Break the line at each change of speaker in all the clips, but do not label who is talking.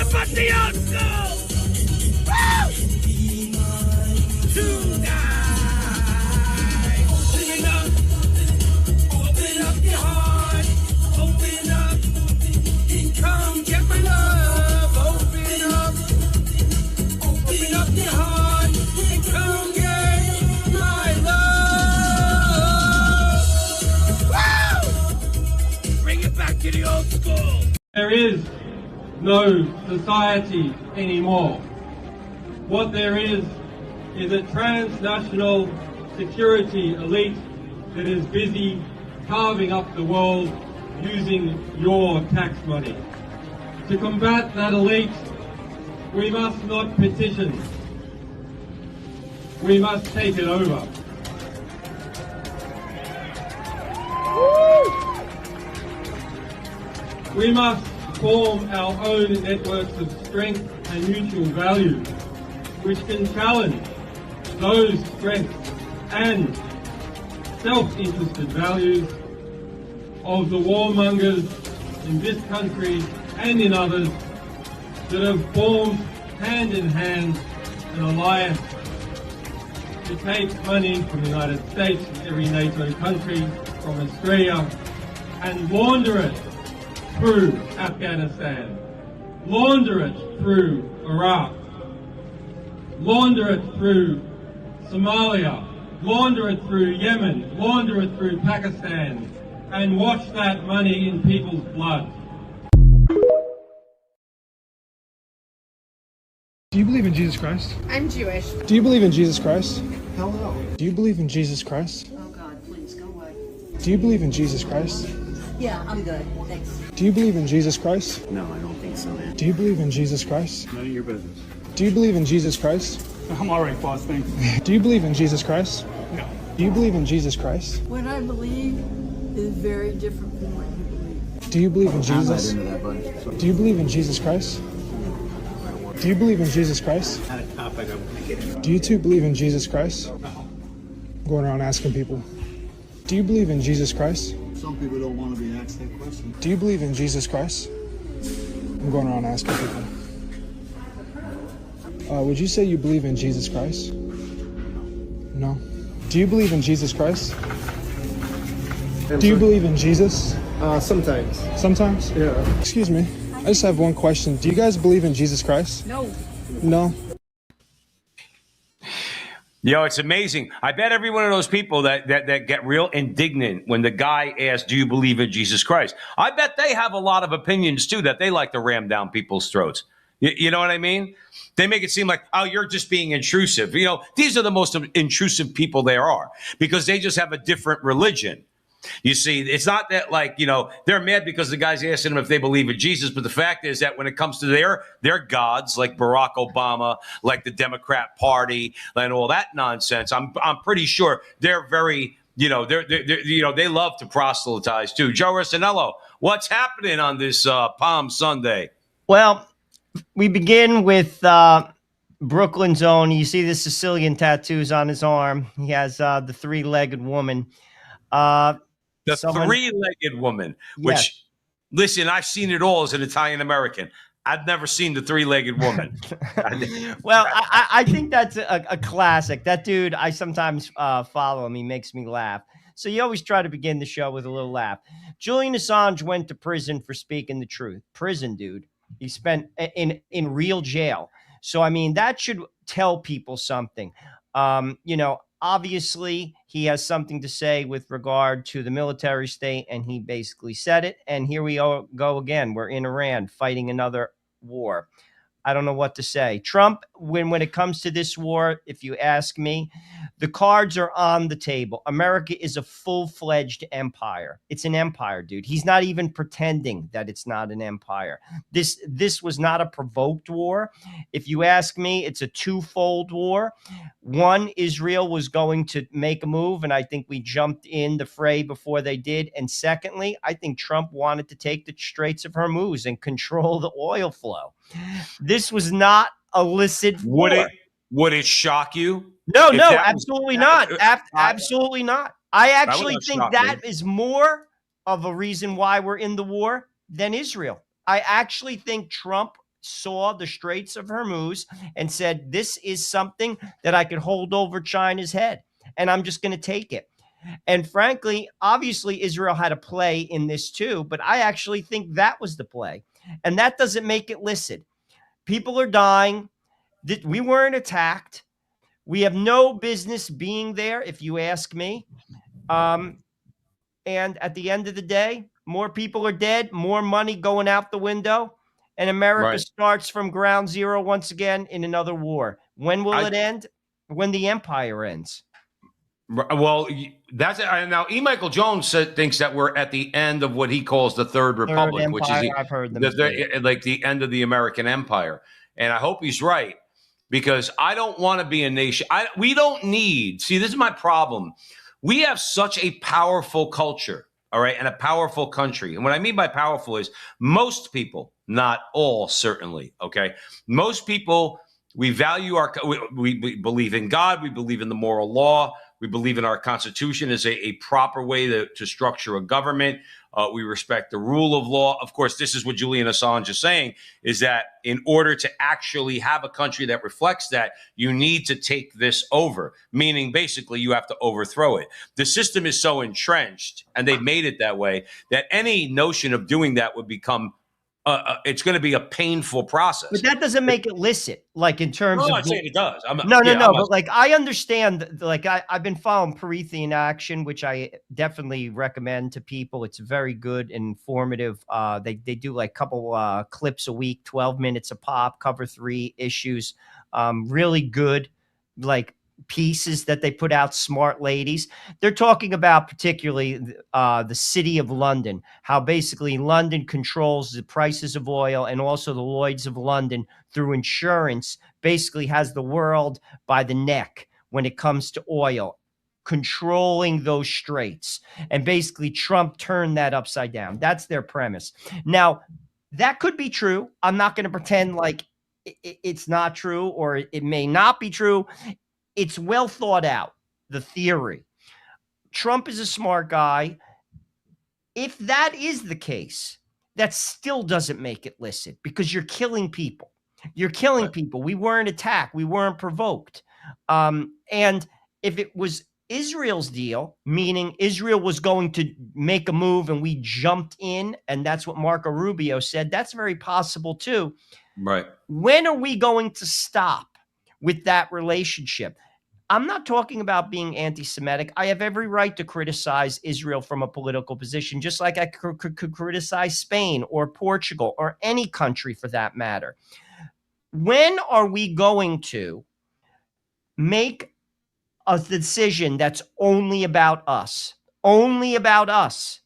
but the old school. Woo! Tonight, open up your heart, open up, and come get my love. Open up your heart, and come get my love. Woo! Bring it back to the old school.
There is no society anymore. What there is a transnational security elite that is busy carving up the world using your tax money. To combat that elite, we must not petition. We must take it over. We must form our own networks of strength and mutual value, which can challenge those strengths and self-interested values of the warmongers in this country and in others that have formed hand in hand an alliance to take money from the United States, from every NATO country, from Australia, and launder it through Afghanistan, launder it through Iraq, launder it through Somalia, launder it through Yemen, launder it through Pakistan, and wash that money in people's blood.
Do you believe in Jesus Christ?
I'm Jewish.
Do you believe in Jesus Christ?
Hell no.
Do you believe in Jesus Christ?
Oh God, please go away.
Do you believe in Jesus Christ?
Yeah, I'm good. Thanks.
Do you believe in Jesus Christ?
No, I don't think so, man.
Do you believe in Jesus Christ?
None of your business.
Do you believe in Jesus Christ?
I'm all right, boss. Thanks.
Do you believe in Jesus Christ?
No.
Do you believe in Jesus Christ?
What I believe is very different from what you believe.
Do you believe in
I'm
Jesus?
not into that, buddy.
Do you believe in Jesus Christ? Do you believe in Jesus Christ?
Not a topic I want to get into.
Do you two believe in Jesus Christ? Going around asking people. Do you believe in Jesus Christ?
Some people don't want to be asked that question.
Do you believe in Jesus Christ? I'm going around asking people. Would you say you believe in Jesus Christ? No. Do you believe in Jesus Christ? Do you believe in Jesus?
Sometimes.
Sometimes?
Yeah.
Excuse me. I just have one question. Do you guys believe in Jesus Christ?
No.
No?
Yo, it's amazing. I bet every one of those people that get real indignant when the guy asks, do you believe in Jesus Christ? I bet they have a lot of opinions, too, that they like to ram down people's throats. You know what I mean? They make it seem like, oh, you're just being intrusive. You know, these are the most intrusive people there are because they just have a different religion. You see, it's not that like, you know, they're mad because the guy's asking them if they believe in Jesus. But the fact is that when it comes to their gods, like Barack Obama, like the Democrat Party and all that nonsense, I'm pretty sure they're very, you know, they love to proselytize, too. Joe Rossinello, what's happening on this Palm Sunday?
Well, we begin with Brooklyn's own. You see the Sicilian tattoos on his arm. He has the three-legged woman.
The three-legged woman, which,
yes.
Listen, I've seen it all as an Italian-American. I've never seen the three-legged woman.
Well, I think that's a classic. That dude, I sometimes follow him. He makes me laugh. So you always try to begin the show with a little laugh. Julian Assange went to prison for speaking the truth. Prison, dude. He spent in real jail. So, I mean, that should tell people something. You know, obviously, he has something to say with regard to the military state, and he basically said it. And here we go again. We're in Iran fighting another war. I don't know what to say. Trump, when it comes to this war, if you ask me, the cards are on the table. America is a full-fledged empire. It's an empire, dude. He's not even pretending that it's not an empire. This was not a provoked war. If you ask me, it's a twofold war. One, Israel was going to make a move, and I think we jumped in the fray before they did. And secondly, I think Trump wanted to take the Straits of Hormuz and control the oil flow. This was not illicit war.
Would it shock you?
No, absolutely not. Absolutely not. I actually think that is more of a reason why we're in the war than Israel. I actually think Trump saw the Straits of Hormuz and said, this is something that I could hold over China's head, and I'm just going to take it. And frankly, obviously, Israel had a play in this too, but I actually think that was the play. And that doesn't make it licit. People are dying. We weren't attacked. We have no business being there, if you ask me. And at the end of the day, more people are dead, more money going out the window, and America
Right.
starts from ground zero once again in another war. When will
I-
it end? When the empire ends.
Well, that's it. Now, E. Michael Jones thinks that we're at the end of what he calls the Third Republic, which is
Empire, I've heard them say it.
like the end of the American Empire. And I hope he's right, because I don't want to be a nation. We don't need. See, this is my problem. We have such a powerful culture, all right, and a powerful country. And what I mean by powerful is most people, not all, certainly. Okay, most people. We value we believe in God. We believe in the moral law. We believe in our Constitution as a proper way to structure a government. We respect the rule of law. Of course, this is what Julian Assange is saying, is that in order to actually have a country that reflects that, you need to take this over, meaning basically you have to overthrow it. The system is so entrenched, and they've made it that way, that any notion of doing that would become it's going to be a painful process.
But that doesn't make it licit, like in terms of.
I'm not saying it does.
No. But like, I understand, like I've been following Promethean Action, which I definitely recommend to people. It's very good and informative. They do like a couple clips a week, 12 minutes a pop, cover 3 issues. Really good, like pieces that they put out, smart ladies. They're talking about particularly the city of London, how basically London controls the prices of oil, and also the Lloyds of London through insurance basically has the world by the neck when it comes to oil, controlling those straits. And basically Trump turned that upside down. That's their premise. Now, that could be true. I'm not going to pretend like it's not true, or it may not be true. It's well thought out, the theory. Trump is a smart guy. If that is the case, that still doesn't make it licit, because you're killing people. You're killing people. We weren't attacked. We weren't provoked. And if it was Israel's deal, meaning Israel was going to make a move and we jumped in, and that's what Marco Rubio said, that's very possible too.
Right.
When are we going to stop with that relationship? I'm not talking about being anti-Semitic. I have every right to criticize Israel from a political position, just like I could criticize Spain or Portugal or any country for that matter. When are we going to make a decision that's only about us? Only about us.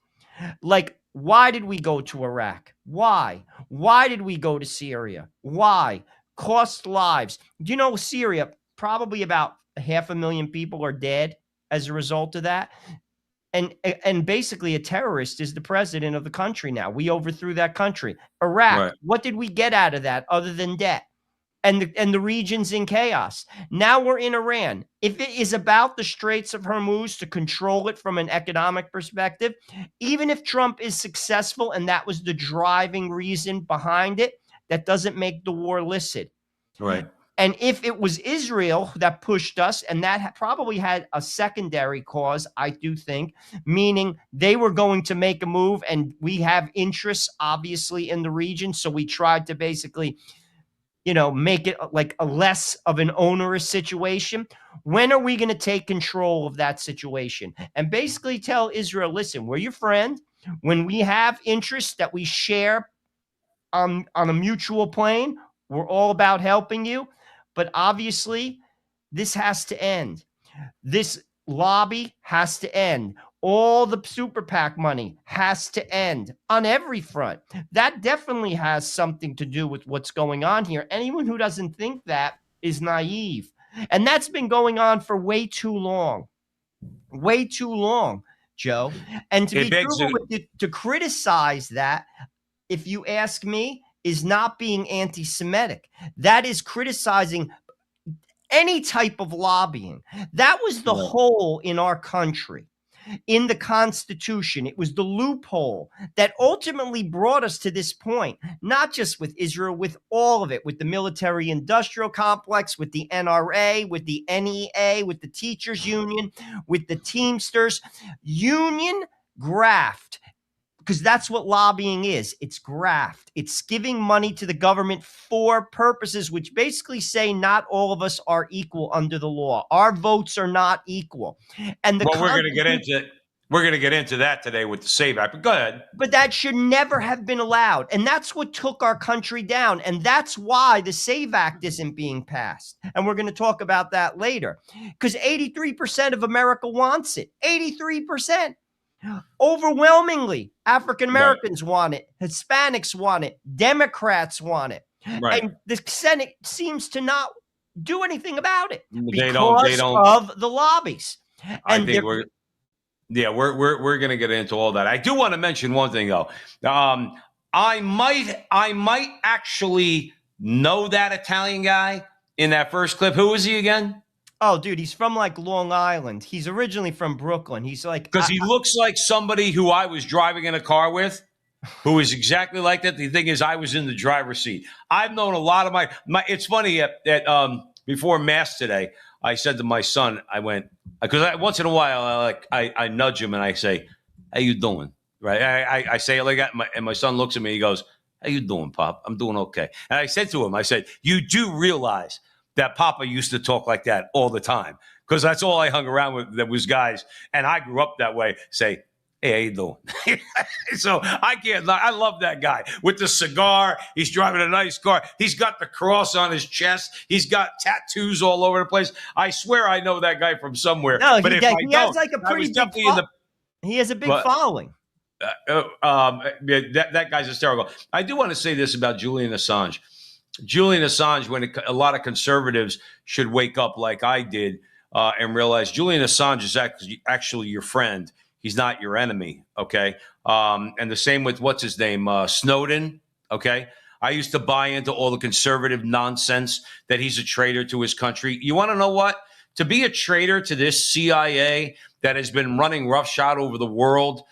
Like, why did we go to Iraq? Why? Why did we go to Syria? Why? Cost lives. You know, Syria, probably about 500,000 people are dead as a result of that. And basically a terrorist is the president of the country now. We overthrew that country. Iraq,
Right.
What did we get out of that other than debt? And the region's in chaos. Now we're in Iran. If it is about the Straits of Hormuz to control it from an economic perspective, even if Trump is successful and that was the driving reason behind it, that doesn't make the war licit.
Right.
And if it was Israel that pushed us, and that probably had a secondary cause, I do think, meaning they were going to make a move, and we have interests, obviously, in the region. So we tried to basically, make it like a less of an onerous situation. When are we going to take control of that situation and basically tell Israel, listen, we're your friend. When we have interests that we share on a mutual plane, we're all about helping you. But obviously, this has to end. This lobby has to end. All the super PAC money has to end on every front. That definitely has something to do with what's going on here. Anyone who doesn't think that is naive. And that's been going on for way too long. Way too long, Joe. And to be truthful with you, to criticize that, if you ask me, is not being anti-Semitic. That is criticizing any type of lobbying. That was the hole in our country. in the Constitution. It was the loophole that ultimately brought us to this point, not just with Israel, with all of it, with the military industrial complex, with the NRA, with the NEA, with the teachers union, with the Teamsters. Union graft, because that's what lobbying is. It's graft. It's giving money to the government for purposes which basically say not all of us are equal under the law. Our votes are not equal. And the
Well, we're going to get into that today with the SAVE Act. But go ahead.
But that should never have been allowed. And that's what took our country down. And that's why the SAVE Act isn't being passed. And we're going to talk about that later. Because 83% of America wants it. 83%. Overwhelmingly, African Americans want it. Hispanics want it. Democrats want it.
Right.
And the Senate seems to not do anything about it
They
because
don't.
of the lobbies.
I
And
think we're going to get into all that. I do want to mention one thing though. I might actually know that Italian guy in that first clip. Who is he again?
oh, dude, he's from like Long Island. He's originally from Brooklyn. He's like,
Because he looks like somebody who I was driving in a car with, who is exactly like that. The thing is, I was in the driver's seat. I've known a lot of my. It's funny at before mass today, I said to my son, I went because once in a while I nudge him and I say, "How you doing?" Right? I say it like that, and my son looks at me. He goes, "How you doing, Pop? I'm doing okay." And I said to him, I said, "You do realize that Papa used to talk like that all the time, because that's all I hung around with. That was guys, and I grew up that way. Say, hey, how you doing?" So I can't. I love that guy with the cigar. He's driving a nice car. He's got the cross on his chest. He's got tattoos all over the place. I swear I know that guy from somewhere.
no,
but
he,
if I
he
don't,
has like a
I
pretty
was
big.
definitely in the.
He has a big
What?
following.
That guy's hysterical. I do want to say this about Julian Assange. Julian Assange, when a lot of conservatives should wake up like I did and realize Julian Assange is actually your friend. He's not your enemy, okay? And the same with, what's his name, Snowden, okay? I used to buy into all the conservative nonsense that he's a traitor to his country. You want to know what? To be a traitor to this CIA that has been running roughshod over the world,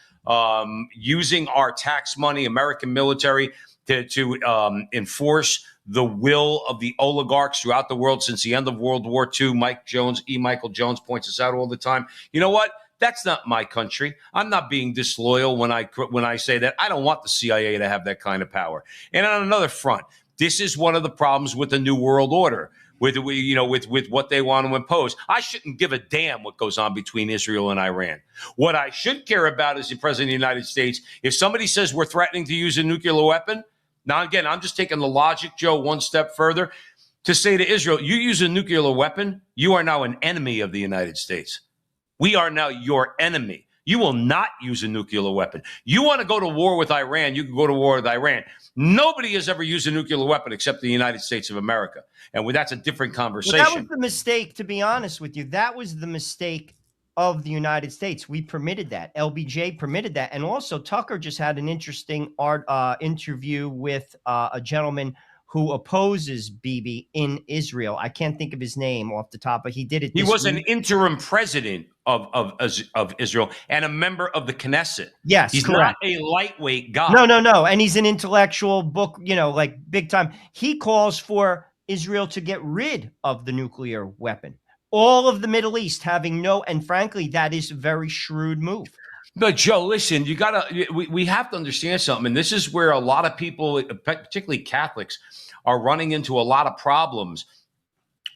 using our tax money, American military, to enforce the will of the oligarchs throughout the world since the end of World War II. Michael Jones points this out all the time. You know what? That's not my country. I'm not being disloyal when I say that. I don't want the CIA to have that kind of power. And on another front, this is one of the problems with the New World Order, with what they want to impose. I shouldn't give a damn what goes on between Israel and Iran. What I should care about is the President of the United States. If somebody says we're threatening to use a nuclear weapon, now again, I'm just taking the logic, Joe, one step further to say to Israel, you use a nuclear weapon, you are now an enemy of the United States. We are now your enemy. You will not use a nuclear weapon. You want to go to war with Iran, you can go to war with Iran. Nobody has ever used a nuclear weapon except the United States of America. And that's a different conversation.
Well, that was the mistake, to be honest with you. That was the mistake of the United States. We permitted that. LBJ permitted that. And also, Tucker just had an interesting interview with a gentleman who opposes Bibi in Israel. I can't think of his name off the top, but he did it.
He was an interim president of Israel and a member of the Knesset.
Yes,
he's
correct.
not a lightweight guy.
No. And he's an intellectual book, like big time. He calls for Israel to get rid of the nuclear weapon. All of the Middle East having and frankly, that is a very shrewd move.
But Joe, listen, we have to understand something. And this is where a lot of people, particularly Catholics, are running into a lot of problems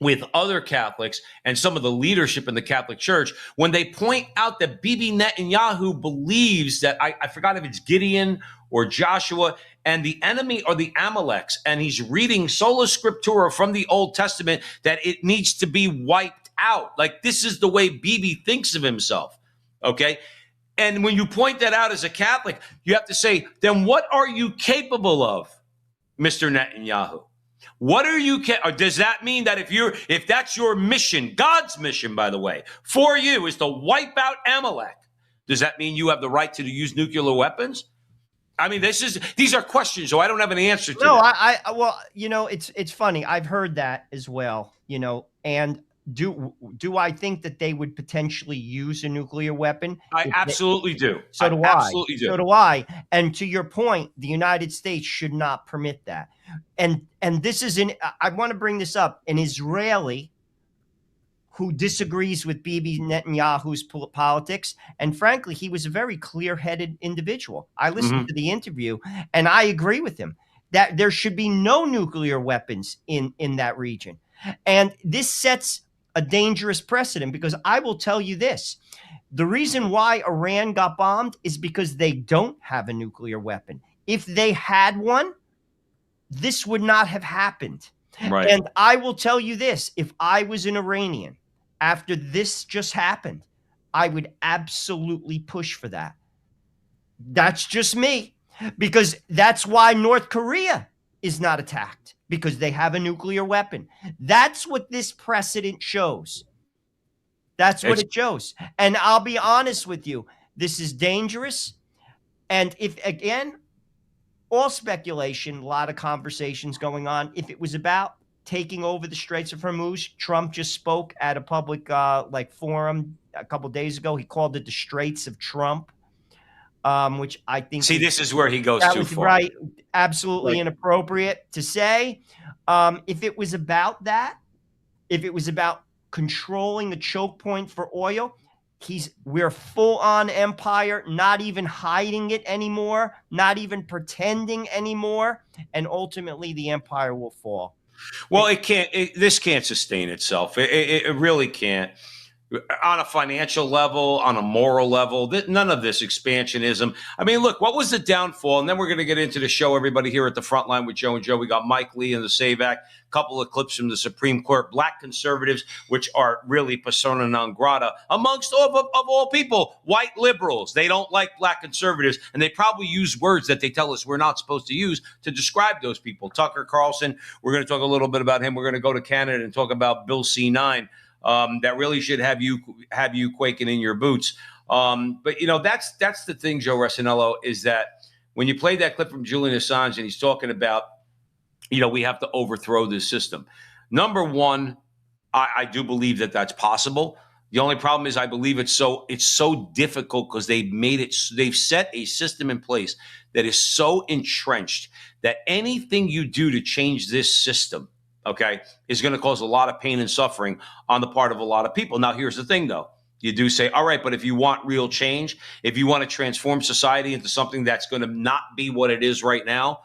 with other Catholics and some of the leadership in the Catholic Church when they point out that Bibi Netanyahu believes that, I forgot if it's Gideon or Joshua, and the enemy are the Amaleks. And he's reading sola scriptura from the Old Testament that it needs to be wiped out. Like, this is the way Bibi thinks of himself, okay? And when you point that out as a Catholic, you have to say, then what are you capable of, Mr. Netanyahu? What are you? Or does that mean that if that's your mission, God's mission, by the way, for you is to wipe out Amalek, does that mean you have the right to use nuclear weapons? I mean, these are questions, so I don't have an answer to.
No, well, it's funny. I've heard that as well, and do I think that they would potentially use a nuclear weapon?
I absolutely do.
So do I.
Absolutely do.
So do I. And to your point, the United States should not permit that. And this is I want to bring this up. An Israeli who disagrees with Bibi Netanyahu's politics, and frankly, he was a very clear-headed individual. I listened to the interview, and I agree with him that there should be no nuclear weapons in that region. And this sets a dangerous precedent, because I will tell you this. The reason why Iran got bombed is because they don't have a nuclear weapon. If they had one, this would not have happened.
Right.
And I will tell you this. If I was an Iranian, after this just happened, I would absolutely push for that. That's just me. Because that's why North Korea is not attacked, because they have a nuclear weapon. That's what this precedent shows. That's what it shows. And I'll be honest with you, this is dangerous. And if, again, all speculation, a lot of conversations going on. If it was about taking over the Straits of Hormuz, Trump just spoke at a public forum a couple of days ago. He called it the Straits of Trump. Which I think.
See, this is where he goes too far.
Right. Absolutely inappropriate to say. If it was about that, if it was about controlling the choke point for oil, we're full on empire, not even hiding it anymore, not even pretending anymore. And ultimately the empire will fall.
Well, this can't sustain itself. It really can't. On a financial level, on a moral level, none of this expansionism. I mean, look, what was the downfall? And then we're going to get into the show, everybody here at the front line with Joe and Joe. We got Mike Lee and the SAVE Act, a couple of clips from the Supreme Court, black conservatives, which are really persona non grata, amongst of all people, white liberals. They don't like black conservatives, and they probably use words that they tell us we're not supposed to use to describe those people. Tucker Carlson, we're going to talk a little bit about him. We're going to go to Canada and talk about Bill C-9. That really should have you quaking in your boots. But that's the thing, Joe Resinello, is that when you play that clip from Julian Assange and he's talking about, we have to overthrow this system. Number one, I do believe that that's possible. The only problem is I believe it's so difficult because they've set a system in place that is so entrenched that anything you do to change this system, okay, is going to cause a lot of pain and suffering on the part of a lot of people. Now, here's the thing, though. You do say, all right, but if you want real change, if you want to transform society into something that's going to not be what it is right now,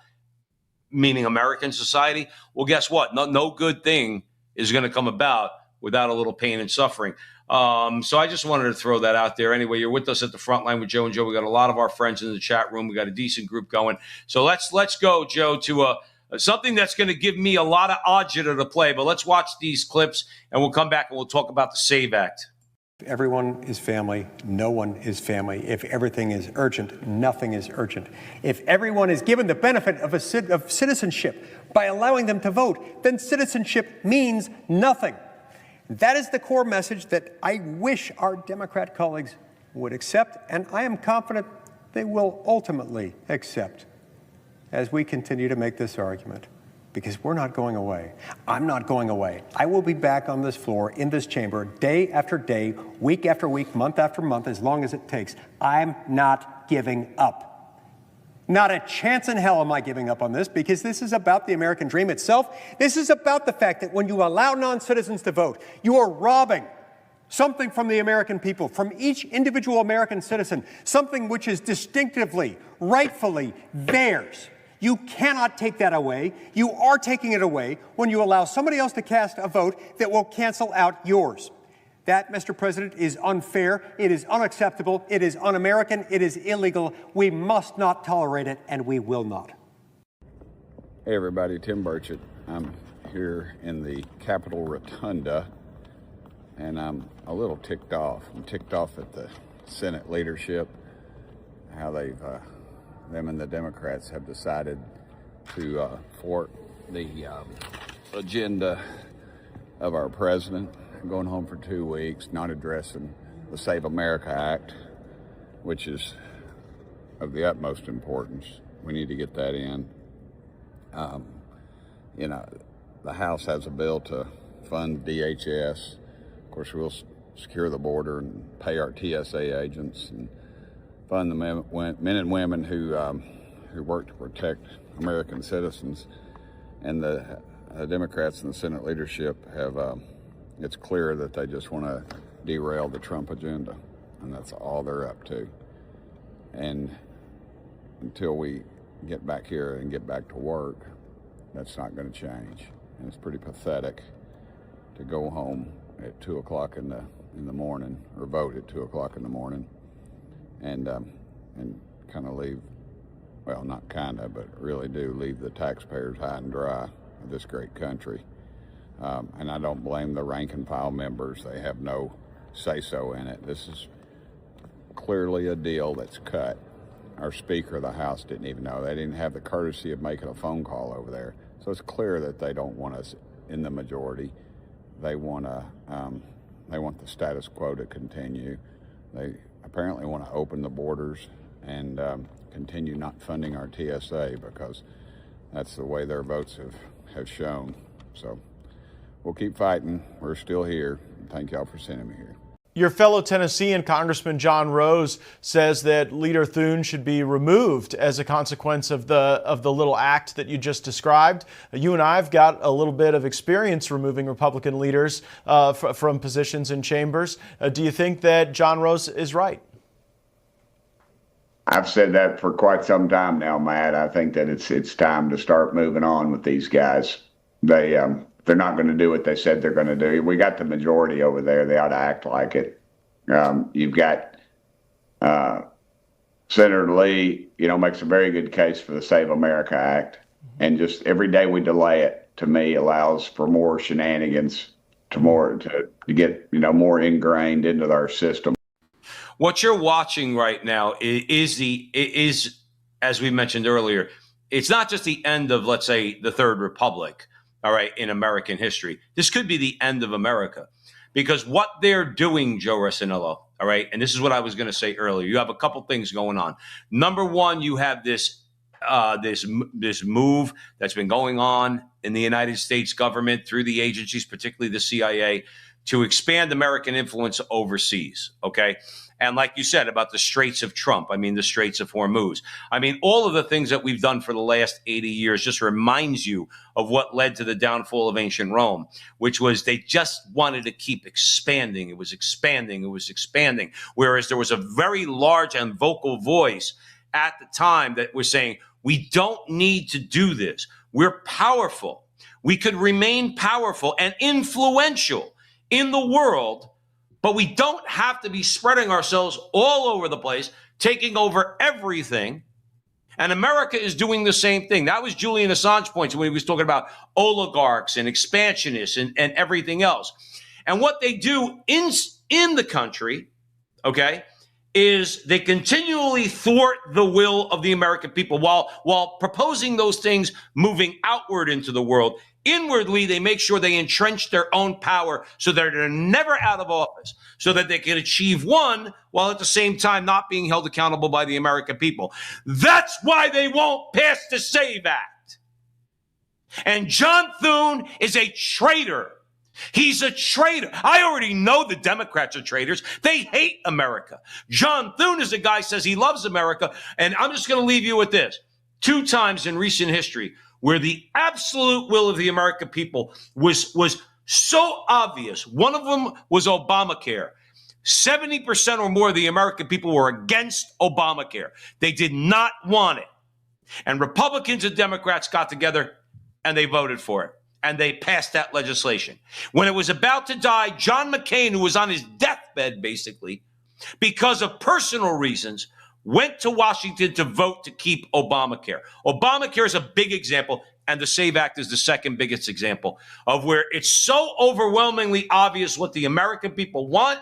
meaning American society, well, guess what? No good thing is going to come about without a little pain and suffering. So I just wanted to throw that out there. Anyway, you're with us at the front line with Joe and Joe. We got a lot of our friends in the chat room. We got a decent group going. So let's go, Joe, to something that's going to give me a lot of agita to play. But let's watch these clips, and we'll come back and we'll talk about the SAVE Act.
If everyone is family, no one is family. If everything is urgent, nothing is urgent. If everyone is given the benefit of citizenship by allowing them to vote, then citizenship means nothing. That is the core message that I wish our Democrat colleagues would accept, and I am confident they will ultimately accept as we continue to make this argument, because we're not going away. I'm not going away. I will be back on this floor, in this chamber, day after day, week after week, month after month, as long as it takes. I'm not giving up. Not a chance in hell am I giving up on this, because this is about the American dream itself. This is about the fact that when you allow non-citizens to vote, you are robbing something from the American people, from each individual American citizen, something which is distinctively, rightfully theirs. You cannot take that away. You are taking it away when you allow somebody else to cast a vote that will cancel out yours. That, Mr. President, is unfair. It is unacceptable. It is un-American. It is illegal. We must not tolerate it, and we will not.
Hey, everybody. Tim Burchett. I'm here in the Capitol Rotunda, and I'm a little ticked off. I'm ticked off at the Senate leadership, how them and the Democrats have decided to thwart the agenda of our president, going home for 2 weeks, not addressing the Save America Act, which is of the utmost importance. We need to get that in.
The House has a bill to fund DHS.
course, we'll secure the border and pay our TSA agents and fund the men and women who work to protect American citizens. And the Democrats and the Senate leadership have, it's clear that they just want to derail the Trump agenda, and that's all they're up to. And until we get back here and get back to work, that's not going to change. And it's pretty pathetic to go home at 2 o'clock in the morning, or vote at 2 o'clock in the morning, and kind of leave, well, not kind of, but really do leave the taxpayers high and dry of this great country. And I don't blame the rank and file members. They have no say-so in it. This is clearly a deal that's cut. Our Speaker of the House didn't even know. They didn't have the courtesy of making a phone call over there. So it's clear that they don't want us in the majority. They want the status quo to continue. They apparently want to open the borders and continue not funding our TSA, because that's the way their votes have shown. So we'll keep fighting. We're still here. Thank y'all for sending me here.
Your fellow Tennessean Congressman John Rose says that Leader Thune should be removed as a consequence of the little act that you just described. You and I have got a little bit of experience removing Republican leaders from positions in chambers. Do you think that John Rose is right?
I've said that for quite some time now, Matt. I think that it's time to start moving on with these guys. They're not going to do what they said they're going to do. We got the majority over there. They ought to act like it. You've got Senator Lee, makes a very good case for the Save America Act. And just every day we delay it, to me, allows for more shenanigans, to get, more ingrained into our system.
What you're watching right now is, as we mentioned earlier, it's not just the end of, let's say, the Third Republic, all right, in American history. This could be the end of America, because what they're doing, Joe Rossinello, all right, and this is what I was going to say earlier. You have a couple things going on. Number one, you have this move that's been going on in the United States government through the agencies, particularly the CIA, to expand American influence overseas, okay? And like you said about the Straits of Trump, the Straits of Hormuz. All of the things that we've done for the last 80 years just reminds you of what led to the downfall of ancient Rome, which was they just wanted to keep expanding. It was expanding. It was expanding. Whereas there was a very large and vocal voice at the time that was saying, we don't need to do this. We're powerful. We could remain powerful and influential in the world, but we don't have to be spreading ourselves all over the place, taking over everything. And America is doing the same thing. That was Julian Assange's point when he was talking about oligarchs and expansionists and everything else. And what they do in the country, okay, is they continually thwart the will of the American people while proposing those things moving outward into the world. Inwardly, they make sure they entrench their own power so that they're never out of office, so that they can achieve one while at the same time not being held accountable by the American people. That's why they won't pass the SAVE Act. And John Thune is a traitor. He's a traitor. I already know the Democrats are traitors. They hate America. John Thune is a guy who says he loves America. And I'm just going to leave you with this. 2 times in recent history where the absolute will of the American people was so obvious. One of them was Obamacare. 70% or more of the American people were against Obamacare. They did not want it. And Republicans and Democrats got together and they voted for it. And they passed that legislation. When it was about to die, John McCain, who was on his deathbed, basically, because of personal reasons, went to Washington to vote to keep Obamacare. Obamacare is a big example, and the SAVE Act is the second biggest example of where it's so overwhelmingly obvious what the American people want,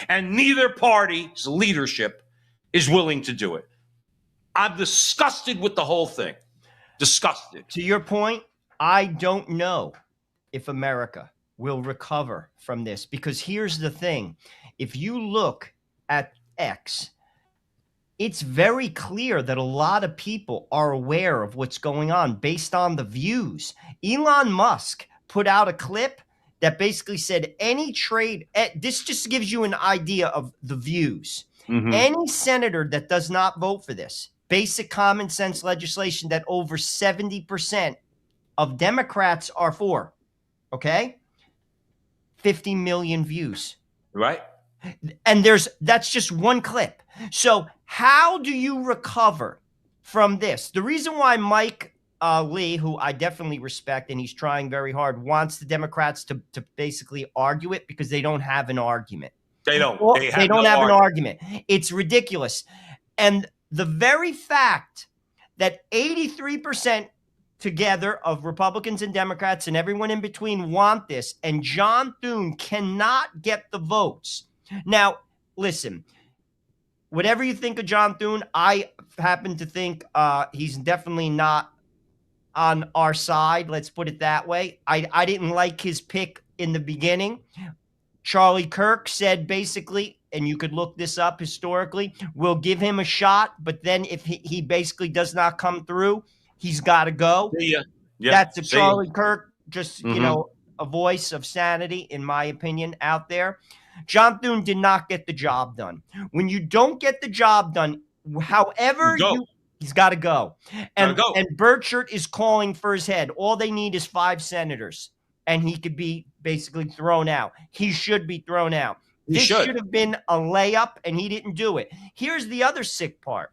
and neither party's leadership is willing to do it. I'm disgusted with the whole thing. Disgusted.
To your point, I don't know if America will recover from this, because here's the thing. If you look at X, it's very clear that a lot of people are aware of what's going on based on the views. Elon Musk put out a clip that basically said any trade, this just gives you an idea of the views.
Mhm.
Any senator that does not vote for this, basic common sense legislation that over 70% of Democrats are for, okay? 50 million views.
Right.
And that's just one clip. So how do you recover from this? The reason why Mike Lee, who I definitely respect and he's trying very hard, wants the Democrats to basically argue it because they don't have an argument.
They don't.
Well,
They
they don't
no
have an
argument.
argument. It's ridiculous. And the very fact that 83% together of Republicans and Democrats and everyone in between want this, and John Thune cannot get the votes. Now, listen, whatever you think of John Thune, I happen to think he's definitely not on our side. Let's put it that way. I didn't like his pick in the beginning. Charlie Kirk said basically, and you could look this up historically, we'll give him a shot, but then if he basically does not come through, he's got to go.
Yeah.
That's a
See ya.
Charlie Kirk, just,
Mhm.
you know, a voice of sanity, in my opinion, out there. John Thune did not get the job done. When you don't get the job done, however he's got to go. And
Gotta go.
and Burchard is calling for his head. All they need is 5 senators, and he could be basically thrown out. He should be thrown out. This should have been a layup, and he didn't do it. Here's the other sick part.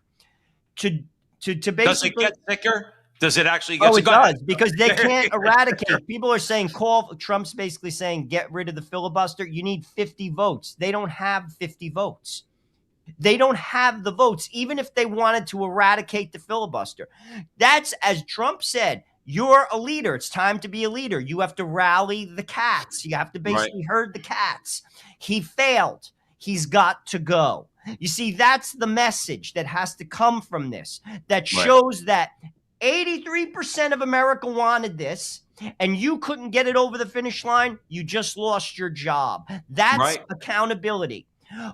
To basically,
Does it get thicker? Does it actually get?
Oh, it
Go ahead.
does, because they can't eradicate. People are saying, Trump's basically saying, get rid of the filibuster. You need 50 votes. They don't have 50 votes. They don't have the votes, even if they wanted to eradicate the filibuster. That's, as Trump said, you're a leader. It's time to be a leader. You have to rally the cats. You have to basically herd the cats. He failed. He's got to go. You see, that's the message that has to come from this, that shows that 83% of America wanted this, and you couldn't get it over the finish line. You just lost your job. That's accountability.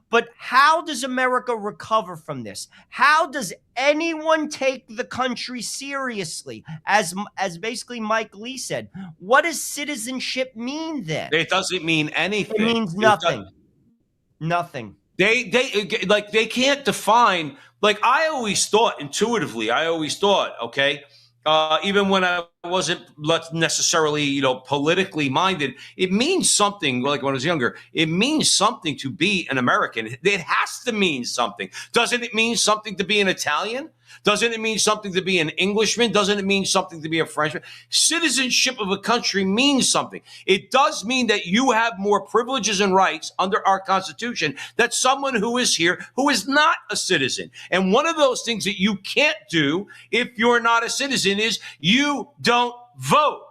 But how does America recover from this? How does anyone take the country seriously? As basically Mike Lee said, what does citizenship mean then?
It doesn't mean anything.
It means nothing. Nothing.
They can't define. Like, I always thought intuitively, okay, even when I wasn't necessarily, politically minded, it means something. Like when I was younger, it means something to be an American. It has to mean something. Doesn't it mean something to be an Italian? Doesn't it mean something to be an Englishman? Doesn't it mean something to be a Frenchman? Citizenship of a country means something. It does mean that you have more privileges and rights under our Constitution than someone who is here who is not a citizen. And one of those things that you can't do if you're not a citizen is you don't vote.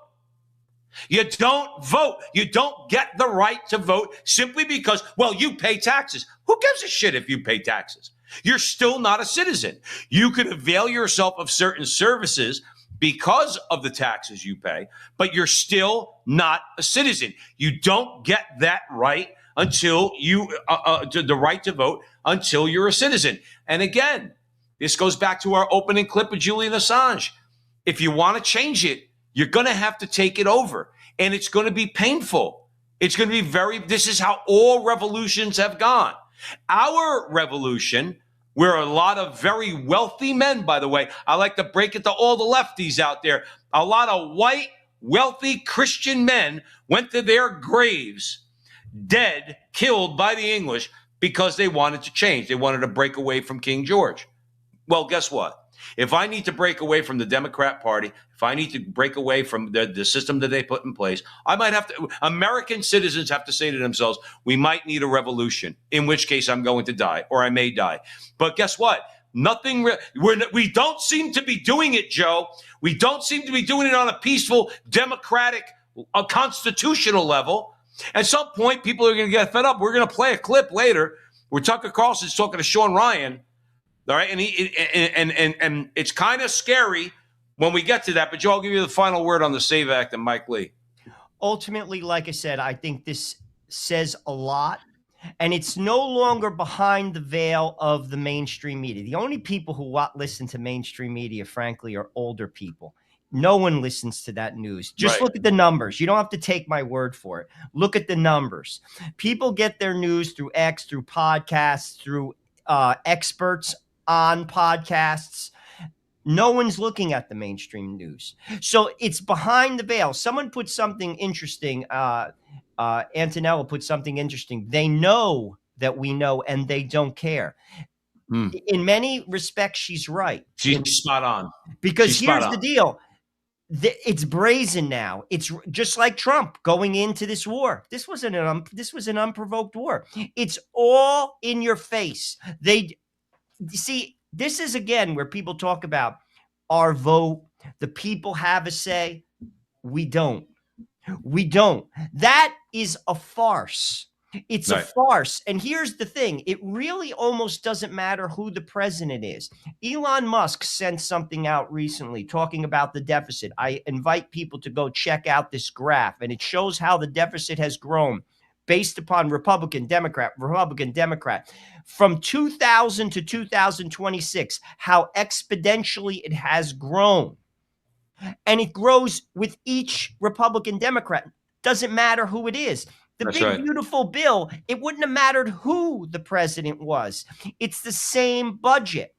You don't vote. You don't get the right to vote simply because, well, you pay taxes. Who gives a shit if you pay taxes? You're still not a citizen. You could avail yourself of certain services because of the taxes you pay, but you're still not a citizen. You don't get that right until the right to vote until you're a citizen. And again, this goes back to our opening clip of Julian Assange. If you want to change it, you're going to have to take it over, and it's going to be painful. It's going to be this is how all revolutions have gone. Our revolution, we're a lot of very wealthy men, by the way. I like to break it to all the lefties out there. A lot of white, wealthy Christian men went to their graves, dead, killed by the English because they wanted to change. They wanted to break away from King George. Well, guess what? If I need to break away from the Democrat Party, if I need to break away from the system that they put in place, I might have to. American citizens have to say to themselves, we might need a revolution, in which case I'm going to die or I may die. But guess what? We don't seem to be doing it, Joe. We don't seem to be doing it on a peaceful, democratic, constitutional level. At some point, people are going to get fed up. We're going to play a clip later where Tucker Carlson's talking to Sean Ryan. All right, and it's kind of scary when we get to that. But Joe, I'll give you the final word on the SAVE Act and Mike Lee.
Ultimately, like I said, I think this says a lot, and it's no longer behind the veil of the mainstream media. The only people who listen to mainstream media, frankly, are older people. No one listens to that news. Just
Right.
look at the numbers. You don't have to take my word for it. Look at the numbers. People get their news through X, through podcasts, through experts on podcasts. No one's looking at the mainstream news. So it's behind the veil. Someone put something interesting. Antonella put something interesting. They know that we know and they don't care. In many respects, she's right.
She's spot on.
Because
She's spot
here's the
on.
deal. It's brazen now. It's just like Trump going into this war. This was an unprovoked war. It's all in your face. You see, this is again where people talk about our vote. The people have a say. We don't. We don't. That is a farce. It's a farce. And here's the thing. It really almost doesn't matter who the president is. Elon Musk sent something out recently talking about the deficit. I invite people to go check out this graph, and it shows how the deficit has grown based upon Republican, Democrat, from 2000 to 2026, how exponentially it has grown. And it grows with each Republican, Democrat. Doesn't matter who it is. The
That's
big,
right.
beautiful bill, it wouldn't have mattered who the president was. It's the same budget.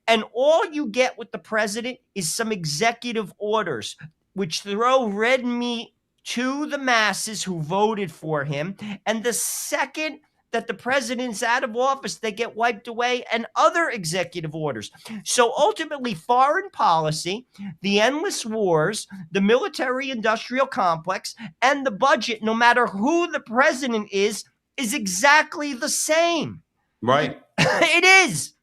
And all you get with the president is some executive orders, which throw red meat to the masses who voted for him. And the second that the president's out of office, they get wiped away, and other executive orders. So ultimately, foreign policy, the endless wars, the military-industrial complex, and the budget, no matter who the president is exactly the same.
Right.
It is.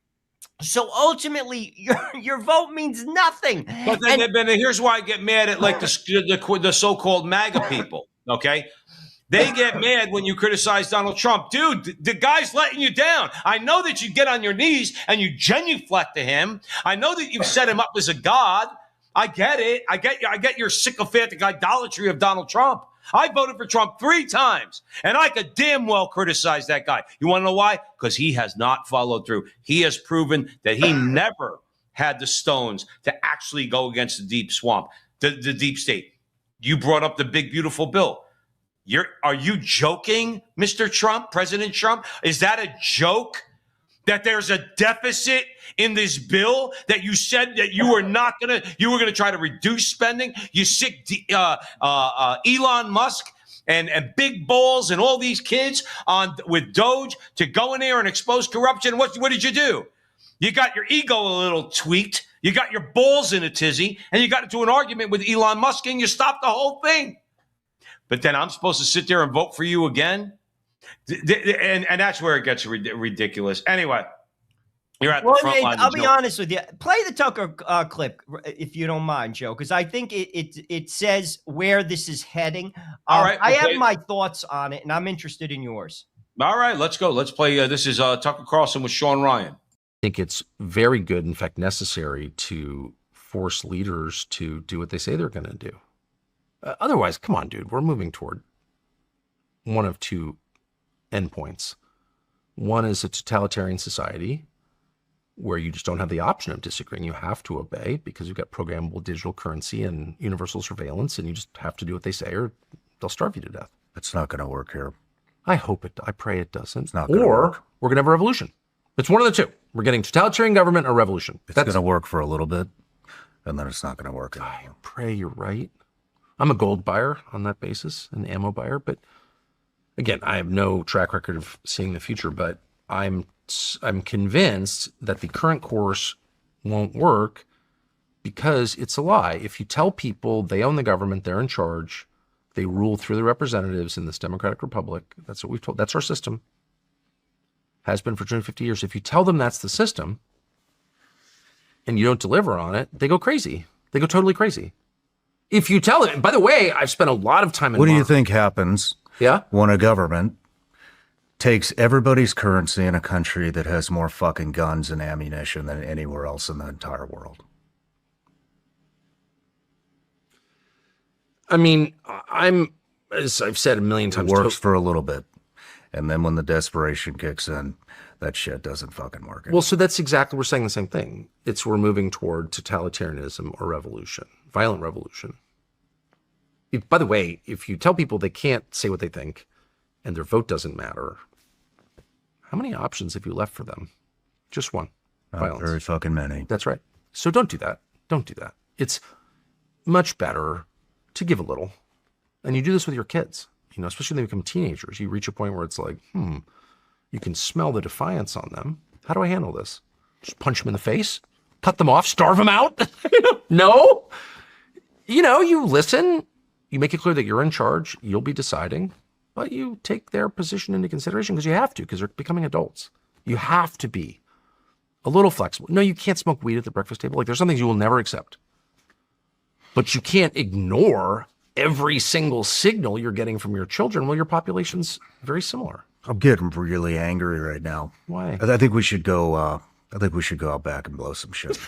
So ultimately, your vote means nothing.
But then here's why I get mad at like the so-called MAGA people. Okay. They get mad when you criticize Donald Trump. Dude, the guy's letting you down. I know that you get on your knees and you genuflect to him. I know that you've set him up as a god. I get it. I get your sycophantic idolatry of Donald Trump. I voted for Trump 3 times, and I could damn well criticize that guy. You want to know why? Because he has not followed through. He has proven that he never had the stones to actually go against the deep swamp, the deep state. You brought up the big, beautiful bill. Are you joking, Mr. Trump, President Trump? Is that a joke that there's a deficit in this bill that you said that you were going to try to reduce spending? You sick Elon Musk and big balls and all these kids with Doge to go in there and expose corruption. What did you do? You got your ego a little tweaked. You got your balls in a tizzy, and you got into an argument with Elon Musk, and you stopped the whole thing. But then I'm supposed to sit there and vote for you again? And that's where it gets ridiculous. Anyway, you're at the front line.
I'll be honest with you. Play the Tucker clip, if you don't mind, Joe, because I think it says where this is heading.
All right.
I have my thoughts on it, and I'm interested in yours.
All right, let's go. Let's play. This is Tucker Carlson with Sean Ryan.
I think it's very good, in fact, necessary to force leaders to do what they say they're going to do. Otherwise, come on, dude, we're moving toward one of 2 endpoints. One is a totalitarian society where you just don't have the option of disagreeing. You have to obey because you've got programmable digital currency and universal surveillance, and you just have to do what they say or they'll starve you to death.
It's not going to work here.
I hope it. I pray it doesn't.
It's not going to work.
We're going to have a revolution. It's one of the 2. We're getting totalitarian government or revolution.
It's going to work for a little bit, and then it's not going to work anymore.
I pray you're right. I'm a gold buyer on that basis, an ammo buyer. But again, I have no track record of seeing the future, but I'm convinced that the current course won't work because it's a lie. If you tell people they own the government, they're in charge, they rule through the representatives in this democratic republic, that's what we've told. That's our system. Has been for 250 years. If you tell them that's the system and you don't deliver on it, they go crazy. They go totally crazy. If you tell them, by the way, I've spent a lot of time in
What do you think happens when a government takes everybody's currency in a country that has more fucking guns and ammunition than anywhere else in the entire world?
I mean, as I've said a million times,
it works for a little bit. And then when the desperation kicks in, that shit doesn't fucking work.
Well, so that's exactly, we're saying the same thing. We're moving toward totalitarianism or revolution, violent revolution. By the way, if you tell people they can't say what they think and their vote doesn't matter, how many options have you left for them? Just one. Violence.
Very fucking many.
That's right. So don't do that. Don't do that. It's much better to give a little. And you do this with your kids, especially when they become teenagers. You reach a point where it's like, you can smell the defiance on them. How do I handle this? Just punch them in the face? Cut them off? Starve them out? No. You listen. You make it clear that you're in charge. You'll be deciding. But you take their position into consideration because you have to, because they're becoming adults. You have to be a little flexible. No, you can't smoke weed at the breakfast table. Like, there's some things you will never accept. But you can't ignore every single signal you're getting from your children. Well, your population's very similar.
I'm getting really angry right now.
Why?
I think we should go. I think we should go out back and blow some shit.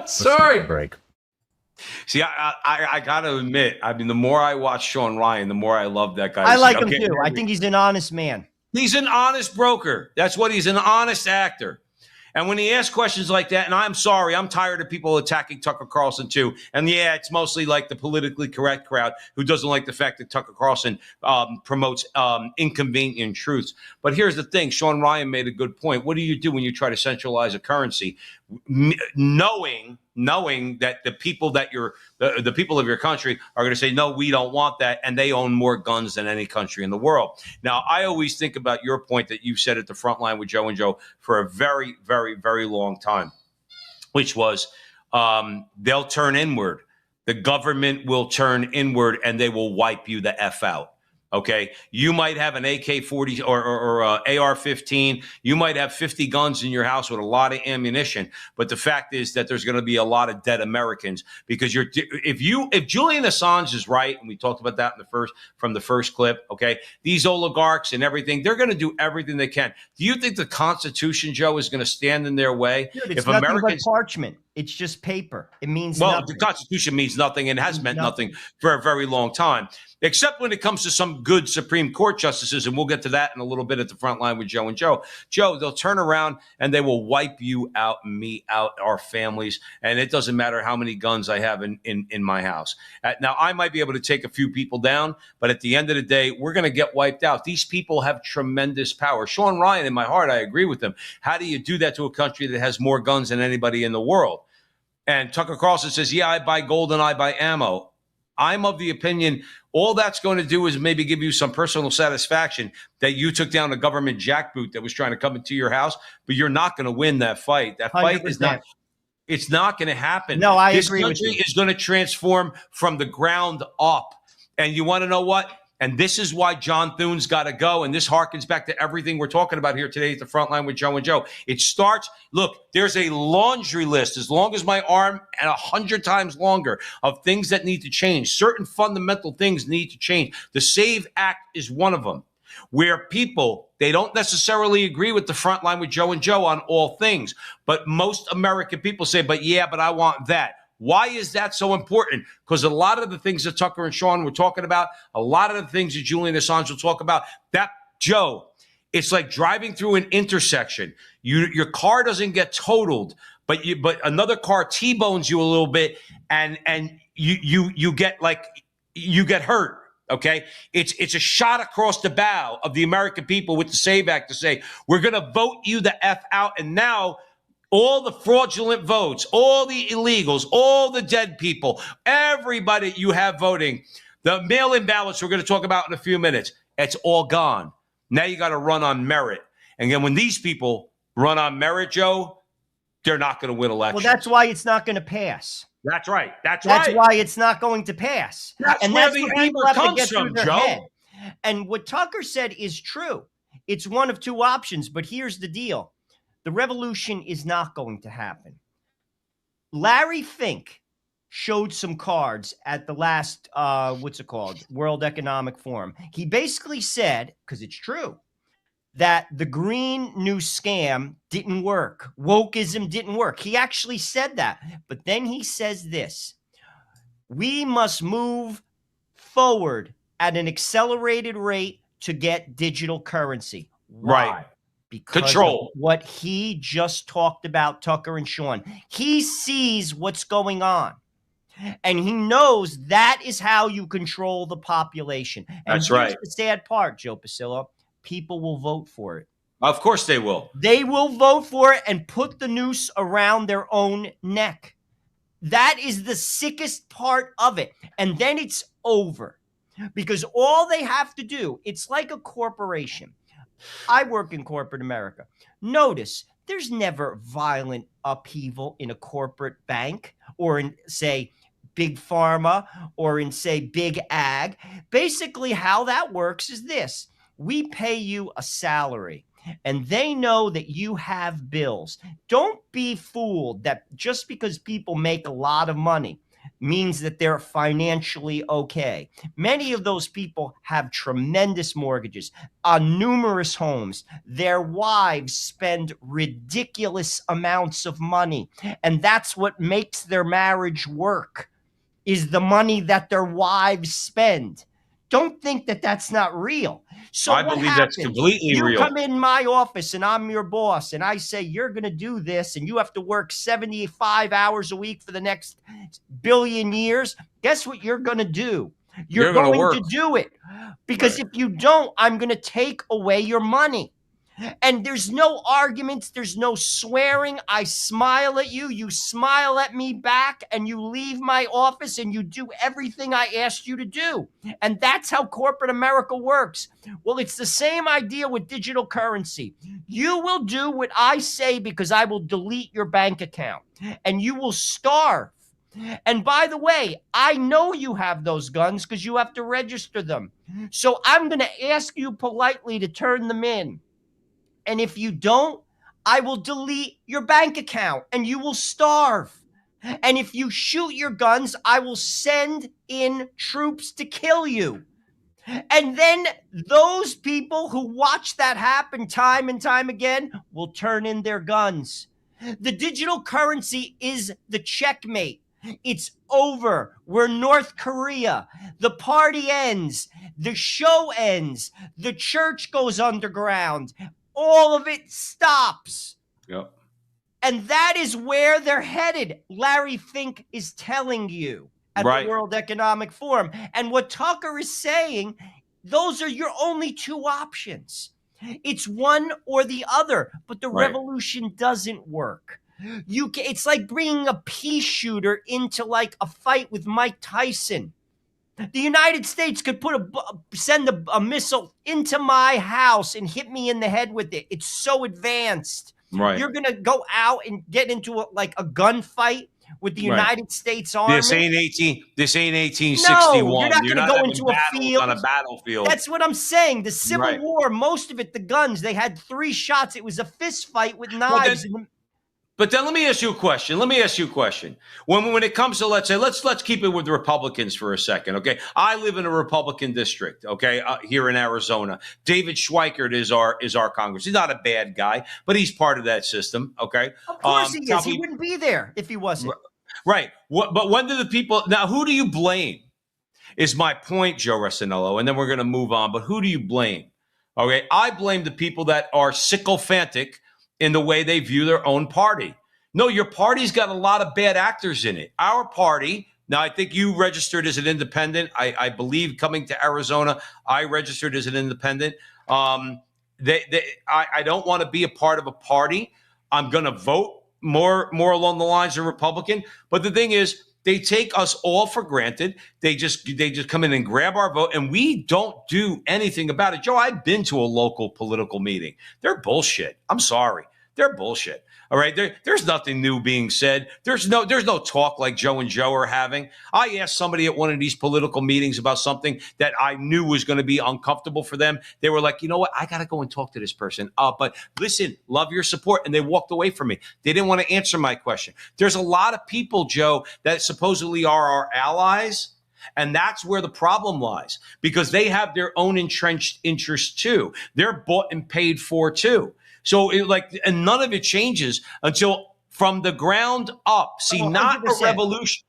Sorry.
Break.
See, I got to admit, the more I watch Sean Ryan, the more I love that guy.
I like him too. I think he's an honest man.
He's an honest broker. That's what he's an honest actor. And when he asks questions like that, and I'm sorry, I'm tired of people attacking Tucker Carlson too. And yeah, it's mostly like the politically correct crowd who doesn't like the fact that Tucker Carlson promotes inconvenient truths. But here's the thing. Sean Ryan made a good point. What do you do when you try to centralize a currency? Knowing that the people that the people of your country are going to say, no, we don't want that. And they own more guns than any country in the world. Now, I always think about your point that you've said at the front line with Joe and Joe for a very, very, very long time, which was they'll turn inward. The government will turn inward and they will wipe you the F out. Okay, you might have an AK-40 or AR-15. You might have 50 guns in your house with a lot of ammunition. But the fact is that there's going to be a lot of dead Americans because if Julian Assange is right, and we talked about that from the first clip. Okay, these oligarchs and everything, they're going to do everything they can. Do you think the Constitution, Joe, is going to stand in their way?
Dude, it's nothing but parchment. It's just paper. It means nothing.
The Constitution means nothing and has meant nothing for a very long time, except when it comes to some good Supreme Court justices. And we'll get to that in a little bit at the front line with Joe and Joe. Joe, they'll turn around and they will wipe you out, me out, our families. And it doesn't matter how many guns I have in my house. Now, I might be able to take a few people down, but at the end of the day, we're going to get wiped out. These people have tremendous power. Sean Ryan, in my heart, I agree with him. How do you do that to a country that has more guns than anybody in the world? And Tucker Carlson says, yeah, I buy gold and I buy ammo. I'm of the opinion all that's going to do is maybe give you some personal satisfaction that you took down a government jackboot that was trying to come into your house, but you're not going to win that fight. That fight
100%.
is not. It's not going to happen.
No, I
this
agree with you.
country is going to transform from the ground up. And you want to know what? And this is why John Thune's got to go. And this harkens back to everything we're talking about here today at the front line with Joe and Joe. It starts, look, there's a laundry list as long as my arm and 100 times longer of things that need to change. Certain fundamental things need to change. The SAVE Act is one of them, where people, they don't necessarily agree with the front line with Joe and Joe on all things. But most American people say, but I want that. Why is that so important? Because a lot of the things that Tucker and Sean were talking about, a lot of the things that Julian Assange will talk about, that, Joe, it's like driving through an intersection. Your car doesn't get totaled, but another car T-bones you a little bit, and you get hurt. Okay, it's a shot across the bow of the American people with the SAVE Act to say we're going to vote you the F out, and now all the fraudulent votes, all the illegals, all the dead people, everybody you have voting, the mail-in ballots we're going to talk about in a few minutes, it's all gone. Now you got to run on merit. And then when these people run on merit, Joe, they're not going to win elections.
Well, that's why it's not going to pass.
That's right. That's
why it's not going to pass.
That's where the anger comes from, Joe.
Head. And what Tucker said is true. It's one of two options, but here's the deal. The revolution is not going to happen. Larry Fink showed some cards at the last, World Economic Forum. He basically said, because it's true, that the Green New Scam didn't work. Wokeism didn't work. He actually said that. But then he says this: we must move forward at an accelerated rate to get digital currency.
Right.
Why? Because
Control.
of what he just talked about, Tucker and Sean. He sees what's going on. And he knows that is how you control the population. And
That's
here's
right.
the sad part, Joe Pasillo. People will vote for it.
Of course they will.
They will vote for it and put the noose around their own neck. That is the sickest part of it. And then it's over. Because all they have to do, it's like a corporation. I work in corporate America. Notice there's never violent upheaval in a corporate bank or in, say, big pharma or in, say, big ag. Basically, how that works is this. We pay you a salary, and they know that you have bills. Don't be fooled that just because people make a lot of money means that they're financially okay. Many of those people have tremendous mortgages on numerous homes. Their wives spend ridiculous amounts of money, and that's what makes their marriage work, is the money that their wives spend. Don't think that that's not real. So
I
what
believe
happens?
that's completely
you
real.
come in my office and I'm your boss and I say, you're going to do this and you have to work 75 hours a week for the next billion years. Guess what you're going to do? You're
gonna
going
work.
to do it. Because if you don't, I'm going to take away your money. And there's no arguments. There's no swearing. I smile at you. You smile at me back and you leave my office and you do everything I asked you to do. And that's how corporate America works. Well, it's the same idea with digital currency. You will do what I say because I will delete your bank account and you will starve. And by the way, I know you have those guns because you have to register them. So I'm going to ask you politely to turn them in. And if you don't, I will delete your bank account and you will starve. And if you shoot your guns, I will send in troops to kill you. And then those people who watch that happen time and time again will turn in their guns. The digital currency is the checkmate. It's over. We're North Korea. The party ends. The show ends. The church goes underground. All of it stops.
Yep.
And that is where they're headed. Larry Fink is telling you at the World Economic Forum. And what Tucker is saying, those are your only two options. It's one or the other, but the revolution doesn't work. It's like bringing a pea shooter into like a fight with Mike Tyson. The United States could send a missile into my house and hit me in the head with it. It's so advanced.
Right.
You're going to go out and get into a gunfight with the United States Army.
This ain't 1861.
No, you're not going to go into a field.
On a battlefield.
That's what I'm saying. The Civil War, most of it, the guns, they had 3 shots. It was a fist fight with knives.
But then let me ask you a question. When it comes to, let's keep it with the Republicans for a second, okay? I live in a Republican district, okay, here in Arizona. David Schweikert is our Congress. He's not a bad guy, but he's part of that system, okay?
Of course he is. He wouldn't be there if he wasn't.
Right. But when do the people – now, who do you blame is my point, Joe Rossinello, and then we're going to move on. But who do you blame? Okay, I blame the people that are sycophantic in the way they view their own party. No, your party's got a lot of bad actors in it. Our party, now I think you registered as an independent. I believe coming to Arizona, I registered as an independent. I don't want to be a part of a party. I'm going to vote more along the lines of Republican. But the thing is, they take us all for granted. They just come in and grab our vote, and we don't do anything about it. Joe, I've been to a local political meeting. They're bullshit. I'm sorry. They're bullshit. All right. There's nothing new being said. There's no talk like Joe and Joe are having. I asked somebody at one of these political meetings about something that I knew was going to be uncomfortable for them. They were like, you know what? I got to go and talk to this person. But listen, love your support. And they walked away from me. They didn't want to answer my question. There's a lot of people, Joe, that supposedly are our allies. And that's where the problem lies, because they have their own entrenched interests too. They're bought and paid for too. So and none of it changes until from the ground up. See, 100%. Not a revolution.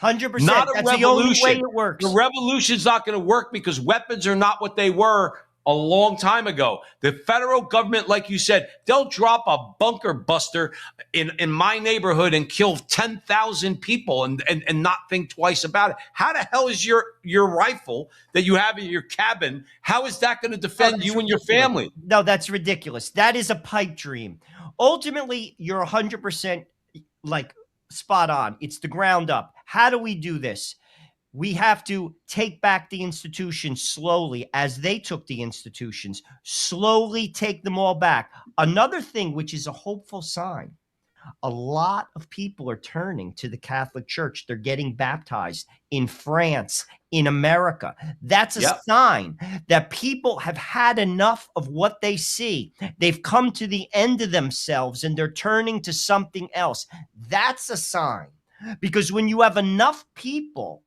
100%.
Not a
That's
revolution.
The only way it works.
The revolution's not going to work because weapons are not what they were a long time ago. The federal government, like you said, they'll drop a bunker buster in my neighborhood and kill 10,000 people and not think twice about it. How the hell is your rifle that you have in your cabin, how is that going to defend you and your family?
No, that's ridiculous. That is a pipe dream. Ultimately, you're 100% like spot on. It's the ground up. How do we do this? We have to take back the institutions slowly as they took the institutions, slowly take them all back. Another thing, which is a hopeful sign, a lot of people are turning to the Catholic Church. They're getting baptized in France, in America. That's a sign that people have had enough of what they see. They've come to the end of themselves and they're turning to something else. That's a sign. Because when you have enough people,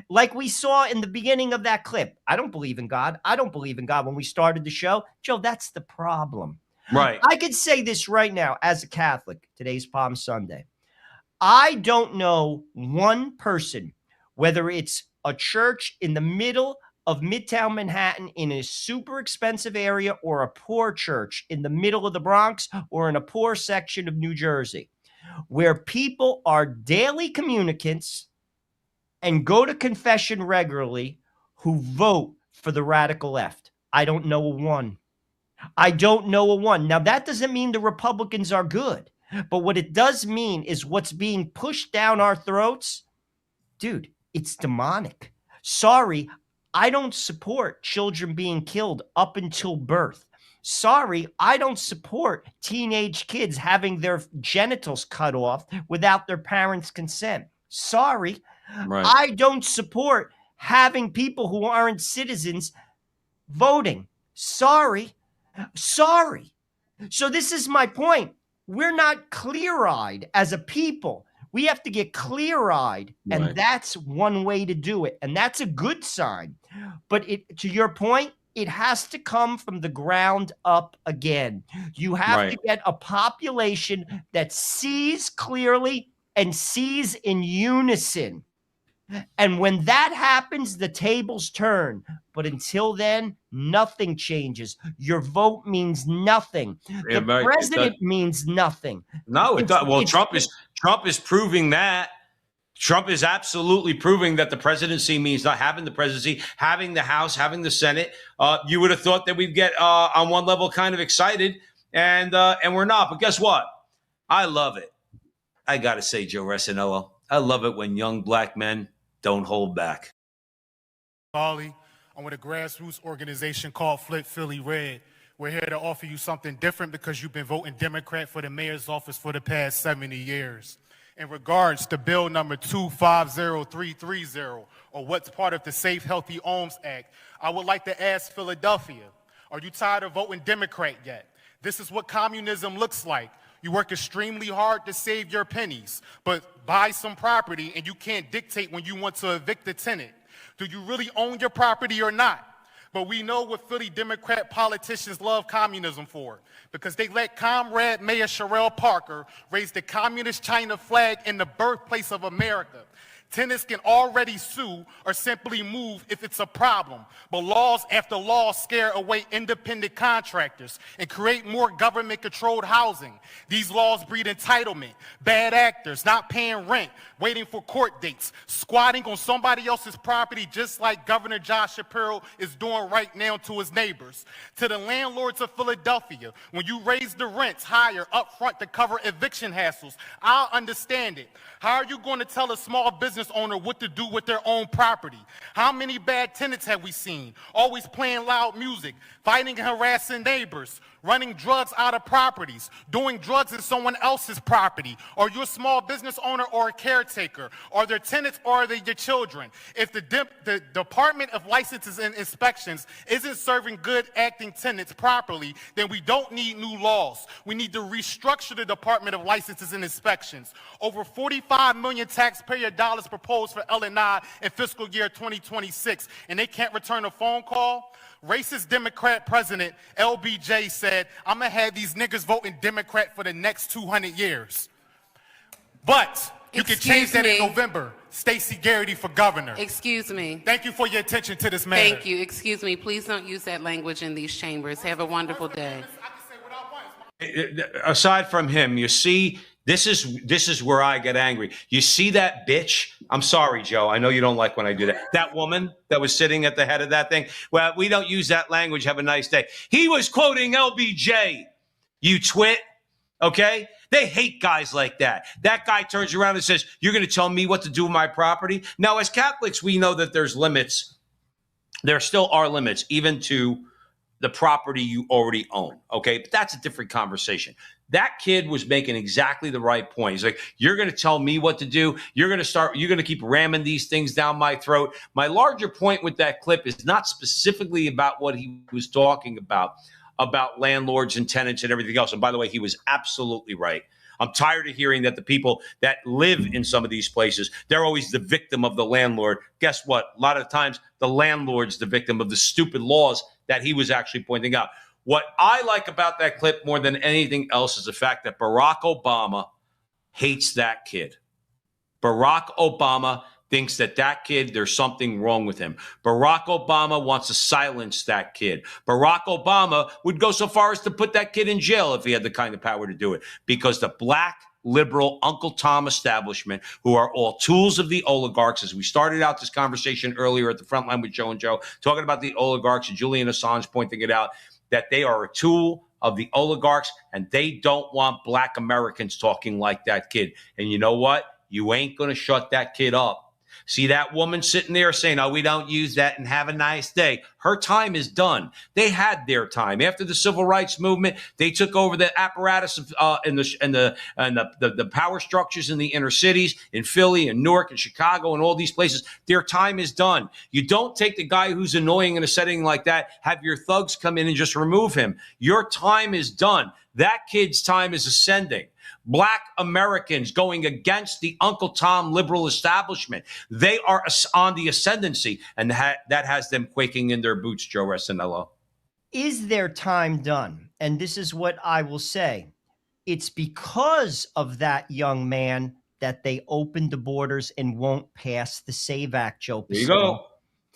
like we saw in the beginning of that clip, I don't believe in God. I don't believe in God when we started the show. Joe, that's the problem.
Right.
I could say this right now as a Catholic. Today's Palm Sunday. I don't know one person, whether it's a church in the middle of Midtown Manhattan in a super expensive area or a poor church in the middle of the Bronx or in a poor section of New Jersey, where people are daily communicants and go to confession regularly who vote for the radical left. I don't know a one. I don't know a one. Now, that doesn't mean the Republicans are good, but what it does mean is what's being pushed down our throats, dude, it's demonic. Sorry, I don't support children being killed up until birth. Sorry, I don't support teenage kids having their genitals cut off without their parents' consent. Sorry,
Right.
I don't support having people who aren't citizens voting. Sorry. So this is my point. We're not clear-eyed as a people. We have to get clear-eyed, and
Right.
that's one way to do it, and that's a good sign. But to your point, it has to come from the ground up again. You have to get a population that sees clearly and sees in unison. And when that happens, the tables turn. But until then, nothing changes. Your vote means nothing. The president means nothing.
No, it does. Well, Trump is proving that. Trump is absolutely proving that the presidency means not having the presidency, having the House, having the Senate. You would have thought that we'd get on one level kind of excited, and we're not. But guess what? I love it. I got to say, Joe Resinello, I love it when young black men don't hold back.
Bali. I'm with a grassroots organization called Flip Philly Red. We're here to offer you something different because you've been voting Democrat for the mayor's office for the past 70 years. In regards to bill number 250330, or what's part of the Safe Healthy Homes Act, I would like to ask Philadelphia, are you tired of voting Democrat yet? This is what communism looks like. You work extremely hard to save your pennies, but buy some property and you can't dictate when you want to evict the tenant. Do you really own your property or not? But we know what Philly Democrat politicians love communism for, because they let Comrade Mayor Sherrell Parker raise the communist China flag in the birthplace of America. Tenants can already sue or simply move if it's a problem. But laws after laws scare away independent contractors and create more government-controlled housing. These laws breed entitlement, bad actors, not paying rent, waiting for court dates, squatting on somebody else's property just like Governor Josh Shapiro is doing right now to his neighbors. To the landlords of Philadelphia, when you raise the rents higher up front to cover eviction hassles, I'll understand it. How are you going to tell a small business owner what to do with their own property? How many bad tenants have we seen? Always playing loud music, fighting and harassing neighbors, running drugs out of properties, doing drugs in someone else's property. Are you a small business owner or a caretaker? Are there tenants or are they your children? If the Department of Licenses and Inspections isn't serving good acting tenants properly, then we don't need new laws. We need to restructure the Department of Licenses and Inspections. Over 45 million taxpayer dollars proposed for L&I in fiscal year 2026, and they can't return a phone call? Racist Democrat President LBJ said, I'm going to have these niggas voting Democrat for the next 200 years. But You can change that in November. Stacey Garrity for governor.
Excuse me.
Thank you for your attention to this matter.
Thank you. Excuse me. Please don't use that language in these chambers. Have a wonderful day.
Aside from him, you see, this is where I get angry. You see that bitch? I'm sorry, Joe. I know you don't like when I do that. That woman that was sitting at the head of that thing. Well, we don't use that language. Have a nice day. He was quoting LBJ. You twit. Okay? They hate guys like that. That guy turns around and says, "You're going to tell me what to do with my property?" Now, as Catholics, we know that there's limits. There still are limits, even to the property you already own. Okay? But that's a different conversation. That kid was making exactly the right point. He's like, "You're going to tell me what to do. You're going to keep ramming these things down my throat." My larger point with that clip is not specifically about what he was talking about landlords and tenants and everything else. And by the way, he was absolutely right. I'm tired of hearing that the people that live in some of these places, they're always the victim of the landlord. Guess what? A lot of times the landlord's the victim of the stupid laws that he was actually pointing out. What I like about that clip more than anything else is the fact that Barack Obama hates that kid. Barack Obama thinks that kid, there's something wrong with him. Barack Obama wants to silence that kid. Barack Obama would go so far as to put that kid in jail if he had the kind of power to do it, because the black liberal Uncle Tom establishment, who are all tools of the oligarchs, as we started out this conversation earlier at the front line with Joe and Joe, talking about the oligarchs and Julian Assange pointing it out, that they are a tool of the oligarchs and they don't want black Americans talking like that kid. And you know what? You ain't going to shut that kid up. See that woman sitting there saying, "Oh, we don't use that," and "have a nice day." Her time is done. They had their time after the civil rights movement. They took over the apparatus of and the power structures in the inner cities in Philly and Newark and Chicago and all these places. Their time is done. You don't take the guy who's annoying in a setting like that, have your thugs come in and just remove him. Your time is done. That kid's time is ascending. Black Americans going against the Uncle Tom liberal establishment. They are on the ascendancy, and that has them quaking in their boots, Joe Resinello.
Is their time done? And this is what I will say. It's because of that young man that they opened the borders and won't pass the SAVE Act, Joe.
There you go.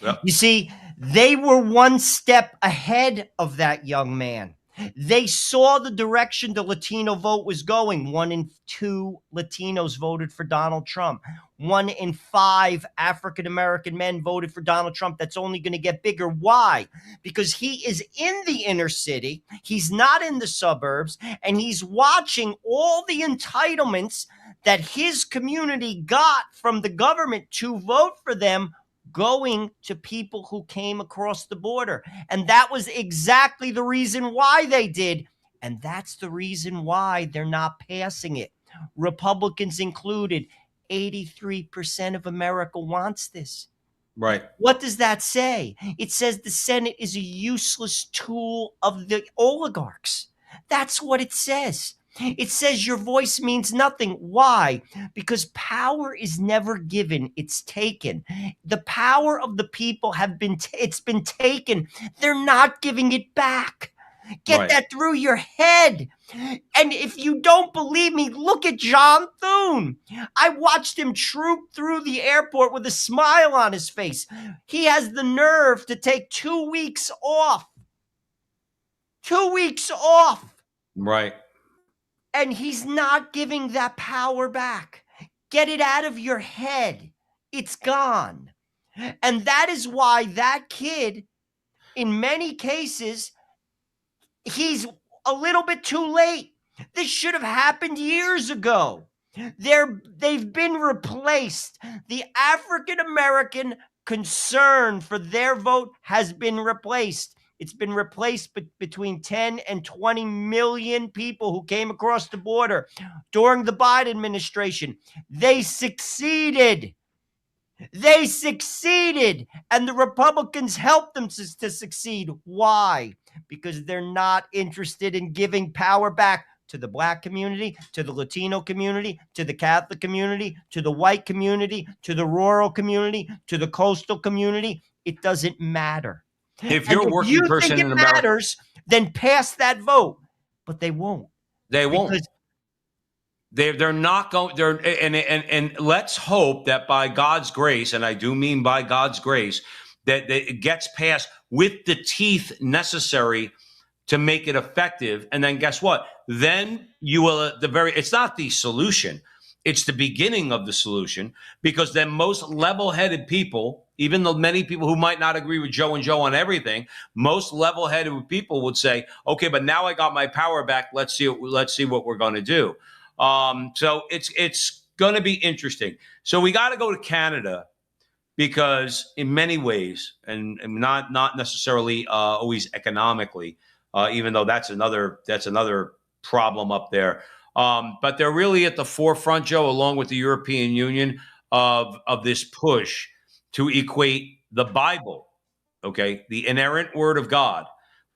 Yep.
You see, they were one step ahead of that young man. They saw the direction the Latino vote was going. 1 in 2 Latinos voted for Donald Trump. 1 in 5 African-American men voted for Donald Trump. That's only going to get bigger. Why? Because he is in the inner city. He's not in the suburbs. And he's watching all the entitlements that his community got from the government to vote for them going to people who came across the border. And that was exactly the reason why they did. And that's the reason why they're not passing it. Republicans included. 83% of America wants this.
Right.
What does that say? It says the Senate is a useless tool of the oligarchs. That's what it says. It says your voice means nothing. Why? Because power is never given, it's taken. The power of the people it's been taken. They're not giving it back. Get that through your head. And if you don't believe me, look at John Thune. I watched him troop through the airport with a smile on his face. He has the nerve to take 2 weeks off. 2 weeks off.
Right.
And he's not giving that power back. Get it out of your head. It's gone. And that is why that kid, in many cases, he's a little bit too late. This should have happened years ago. They've been replaced. The African-American concern for their vote has been replaced. It's been replaced between 10 and 20 million people who came across the border during the Biden administration. They succeeded. They succeeded. And the Republicans helped them to succeed. Why? Because they're not interested in giving power back to the black community, to the Latino community, to the Catholic community, to the white community, to the rural community, to the coastal community. It doesn't matter.
If you're a working person in America,
matters, then pass that vote. But they won't.
They won't. They're not going. They're and let's hope that by God's grace, and I do mean by God's grace, that it gets passed with the teeth necessary to make it effective. And then guess what? Then you will it's not the solution. It's the beginning of the solution, because then most level-headed people, even though many people who might not agree with Joe and Joe on everything, most level-headed people would say, okay, but now I got my power back. Let's see what we're going to do. So it's going to be interesting. So we got to go to Canada, because in many ways, and not necessarily always economically, even though that's another problem up there. But they're really at the forefront, Joe, along with the European Union, of this push to equate the Bible, okay, the inerrant word of God,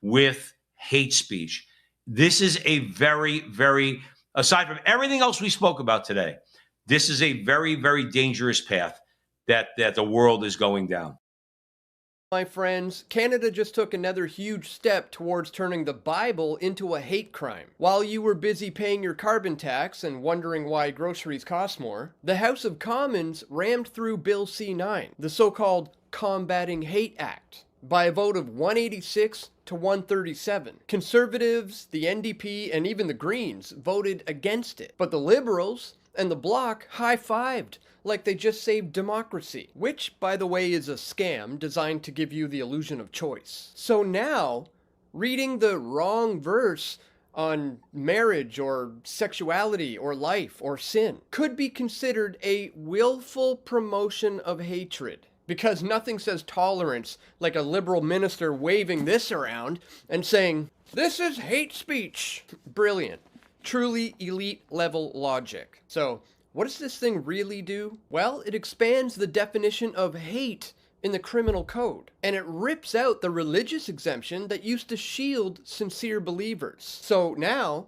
with hate speech. This is a very, very, aside from everything else we spoke about today, this is a very, very dangerous path that the world is going down.
My friends, Canada just took another huge step towards turning the Bible into a hate crime. While you were busy paying your carbon tax and wondering why groceries cost more, the House of Commons rammed through Bill C-9, the so-called Combating Hate Act, by a vote of 186 to 137. Conservatives, the NDP, and even the Greens voted against it. But the Liberals and the Bloc high-fived like they just saved democracy, which, by the way, is a scam designed to give you the illusion of choice. So now, reading the wrong verse on marriage or sexuality or life or sin could be considered a willful promotion of hatred, because nothing says tolerance like a liberal minister waving this around and saying, "This is hate speech." Brilliant. Truly elite level logic. So, what does this thing really do? Well, it expands the definition of hate in the criminal code, and it rips out the religious exemption that used to shield sincere believers. So now,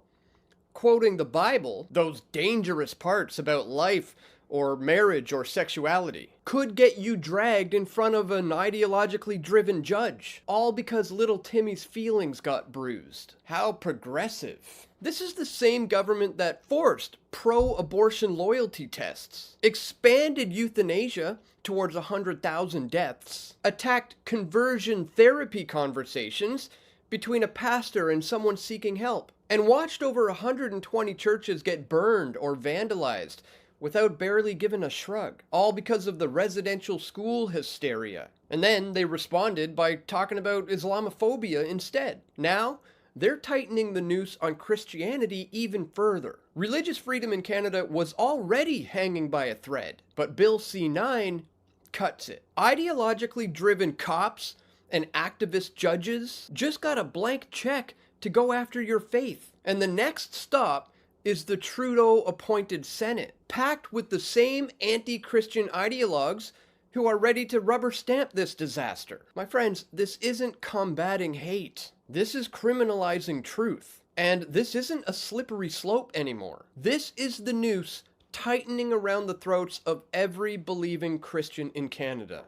quoting the Bible, those dangerous parts about life or marriage or sexuality, could get you dragged in front of an ideologically driven judge, all because little Timmy's feelings got bruised. How progressive. This is the same government that forced pro-abortion loyalty tests, expanded euthanasia towards 100,000 deaths, attacked conversion therapy conversations between a pastor and someone seeking help, and watched over 120 churches get burned or vandalized without barely giving a shrug, all because of the residential school hysteria. And then they responded by talking about Islamophobia instead. Now, they're tightening the noose on Christianity even further. Religious freedom in Canada was already hanging by a thread, but Bill C-9 cuts it. Ideologically driven cops and activist judges just got a blank check to go after your faith. And the next stop is the Trudeau-appointed Senate, packed with the same anti-Christian ideologues who are ready to rubber stamp this disaster. My friends, this isn't combating hate. This is criminalizing truth. And this isn't a slippery slope anymore. This is the noose tightening around the throats of every believing Christian in Canada.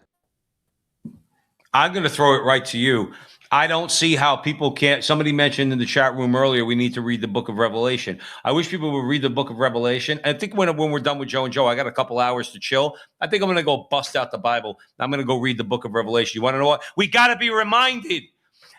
I'm going to throw it right to you. I don't see how people can't. Somebody mentioned in the chat room earlier, we need to read the book of Revelation. I wish people would read the book of Revelation. I think when we're done with Joe and Joe, I got a couple hours to chill. I think I'm going to go bust out the Bible. I'm going to go read the book of Revelation. You want to know what? We got to be reminded.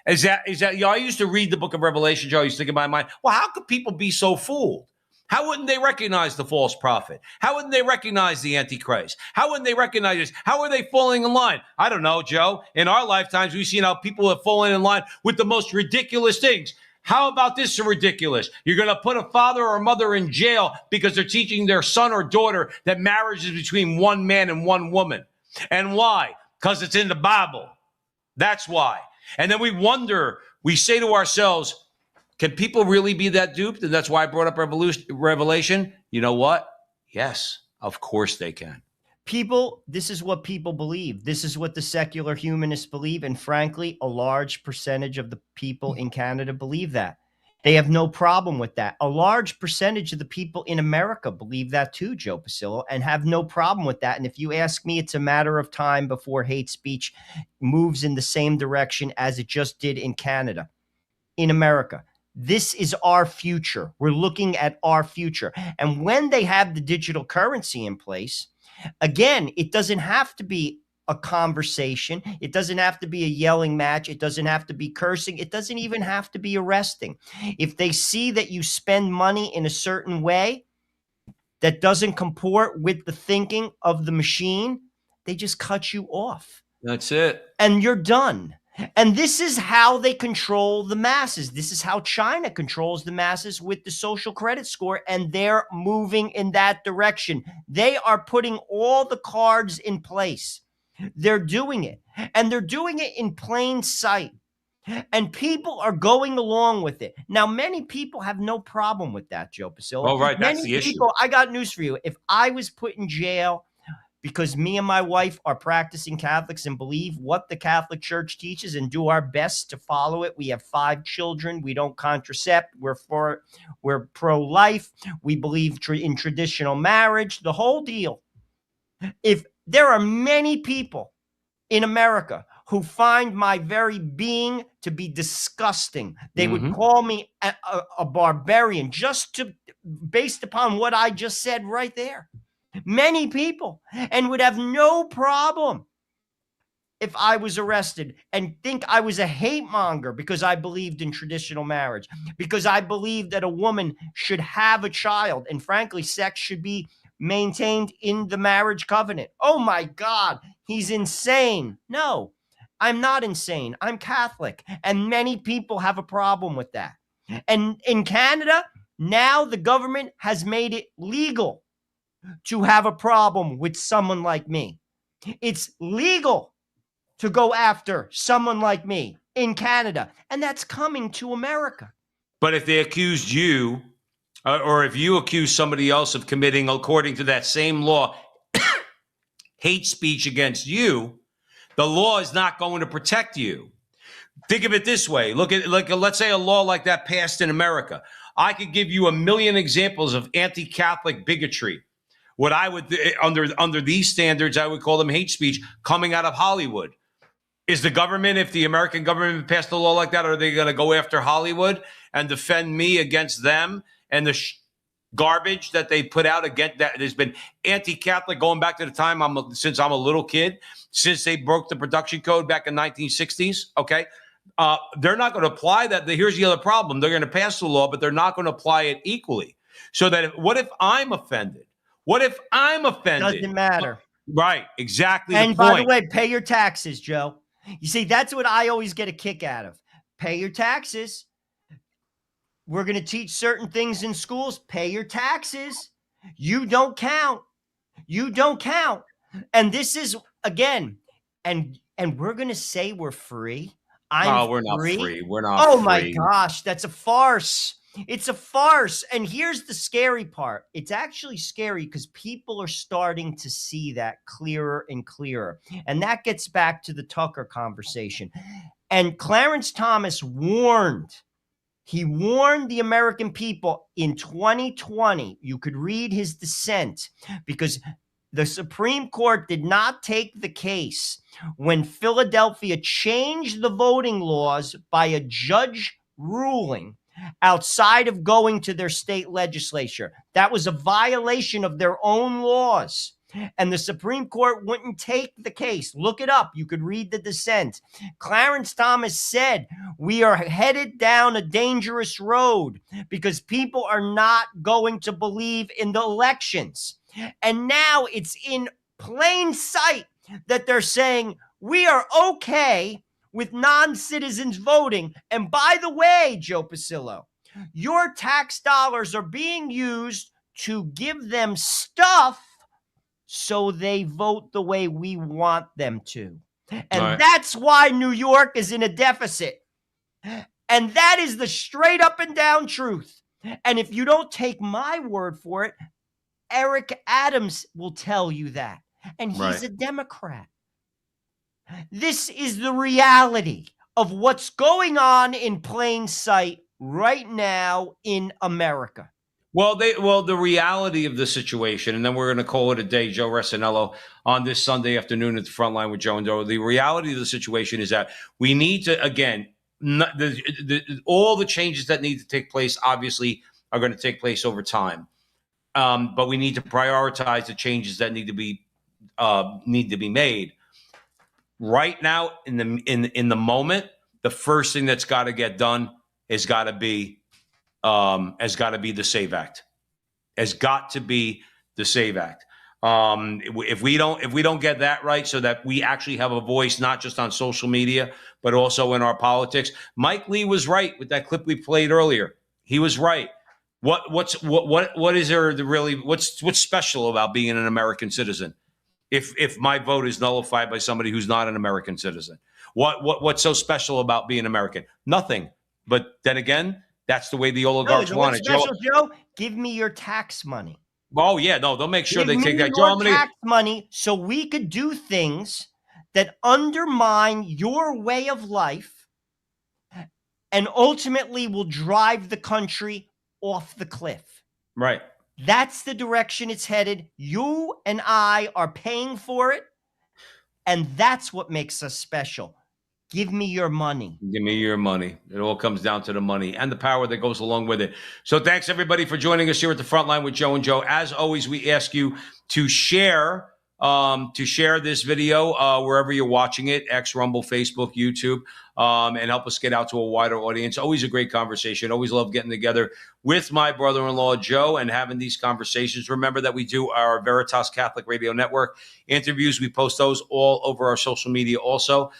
Is that, I used to read the book of Revelation, Joe. I used to think in my mind, well, how could people be so fooled? How wouldn't they recognize the false prophet? How wouldn't they recognize the Antichrist? How wouldn't they recognize this? How are they falling in line? I don't know, Joe. In our lifetimes, we've seen how people have fallen in line with the most ridiculous things. How about this ridiculous? You're going to put a father or a mother in jail because they're teaching their son or daughter that marriage is between one man and one woman. And why? Because it's in the Bible. That's why. And then we wonder, we say to ourselves, can people really be that duped? And that's why I brought up Revelation. You know what? Yes, of course they can.
People, this is what people believe. This is what the secular humanists believe. And frankly, a large percentage of the people in Canada believe that. They have no problem with that. A large percentage of the people in America believe that too, Joe Pasillo, and have no problem with that. And if you ask me, it's a matter of time before hate speech moves in the same direction as it just did in Canada. In America, This is our future. We're looking at our future. And when they have the digital currency in place, again, it doesn't have to be a conversation. It doesn't have to be a yelling match. It doesn't have to be cursing. It doesn't even have to be arresting. If they see that you spend money in a certain way that doesn't comport with the thinking of the machine, they just cut you off.
That's it.
And you're done. And this is how they control the masses. This is how China controls the masses with the social credit score, and they're moving in that direction. They are putting all the cards in place. They're doing it, and they're doing it in plain sight. And people are going along with it. Now, many people have no problem with that, Joe Pasillo.
Oh, right. That's
Many
the issue.
people, I got news for you. If I was put in jail because me and my wife are practicing Catholics and believe what the Catholic Church teaches and do our best to follow it. We have 5 children. We don't contracept. We're pro-life. We believe in traditional marriage, the whole deal. If there are many people in America who find my very being to be disgusting, they would call me a barbarian based upon what I just said right there. Many people, and would have no problem if I was arrested and think I was a hate monger because I believed in traditional marriage, because I believed that a woman should have a child, and frankly, sex should be maintained in the marriage covenant. Oh my God, he's insane. No, I'm not insane. I'm Catholic, and many people have a problem with that. And in Canada, now the government has made it legal to have a problem with someone like me. It's legal to go after someone like me in Canada, and that's coming to America.
But if they accused you, or if you accuse somebody else of committing, according to that same law, hate speech against you, the law is not going to protect you. Think of it this way. Look at, let's say a law like that passed in America. I could give you a million examples of anti-Catholic bigotry. What I would, under these standards, I would call them hate speech coming out of Hollywood. Is the government, if the American government passed a law like that, are they going to go after Hollywood and defend me against them and the garbage that they put out against that has been anti-Catholic going back to the time since I'm a little kid, since they broke the production code back in 1960s? Okay. They're not going to apply that. Here's the other problem. They're going to pass the law, but they're not going to apply it equally. So that what if I'm offended? What if I'm offended?
Doesn't matter.
Right. Exactly.
And
the point.
by the way, pay your taxes, Joe. You see, that's what I always get a kick out of. Pay your taxes. We're going to teach certain things in schools. Pay your taxes. You don't count. You don't count. And this is, again, and we're going to say we're free.
No, we're not free. We're not free.
Oh, my gosh. That's a farce. It's a farce. And here's the scary part. It's actually scary because people are starting to see that clearer and clearer. And that gets back to the Tucker conversation. And Clarence Thomas warned. He warned the American people in 2020. You could read his dissent because the Supreme Court did not take the case when Philadelphia changed the voting laws by a judge ruling outside of going to their state legislature. That was a violation of their own laws. And the Supreme Court wouldn't take the case. Look it up. You could read the dissent. Clarence Thomas said, we are headed down a dangerous road because people are not going to believe in the elections. And now it's in plain sight that they're saying we are okay with non-citizens voting. And by the way, Joe Pasillo, your tax dollars are being used to give them stuff so they vote the way we want them to. And that's why New York is in a deficit. And that is the straight up and down truth. And if you don't take my word for it, Eric Adams will tell you that. And he's a Democrat. This is the reality of what's going on in plain sight right now in America.
Well, the reality of the situation, and then we're going to call it a day, Joe Resinello, on this Sunday afternoon at the front line with Joe and Joe. The reality of the situation is that we need to, again, all the changes that need to take place, obviously, are going to take place over time. But we need to prioritize the changes that need to be made right now in the moment. The first thing that's got to get done has got to be the SAVE Act. Has got to be the SAVE Act. If we don't get that right, so that we actually have a voice, not just on social media, but also in our politics. Mike Lee was right with that clip we played earlier. He was right. What is there to really, what's special about being an American citizen? If my vote is nullified by somebody who's not an American citizen, what's so special about being American? Nothing. But then again, that's the way the oligarchs want it.
Special, Joe? Give me your tax money.
Oh yeah, no, they'll make sure
Give
they take that.
your tax money so we could do things that undermine your way of life and ultimately will drive the country off the cliff.
Right.
That's the direction it's headed. You and I are paying for it, and that's what makes us special. Give me your money.
Give me your money. It all comes down to the money and the power that goes along with it. So thanks, everybody, for joining us here at the Frontline with Joe and Joe. As always, we ask you to share this video wherever you're watching it, X, Rumble, Facebook, YouTube, and help us get out to a wider audience. Always a great conversation. Always love getting together with my brother-in-law, Joe, and having these conversations. Remember that we do our Veritas Catholic Radio Network interviews. We post those all over our social media also.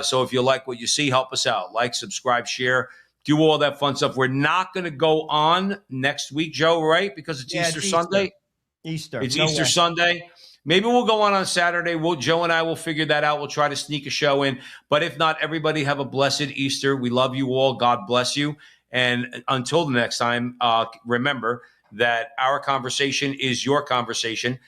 So if you like what you see, help us out. Like, subscribe, share, do all that fun stuff. We're not going to go on next week, Joe, right? Because it's Easter Sunday.
Easter.
It's Easter Sunday. Maybe we'll go on Saturday. Joe and I will figure that out. We'll try to sneak a show in. But if not, everybody have a blessed Easter. We love you all. God bless you. And until the next time, remember that our conversation is your conversation.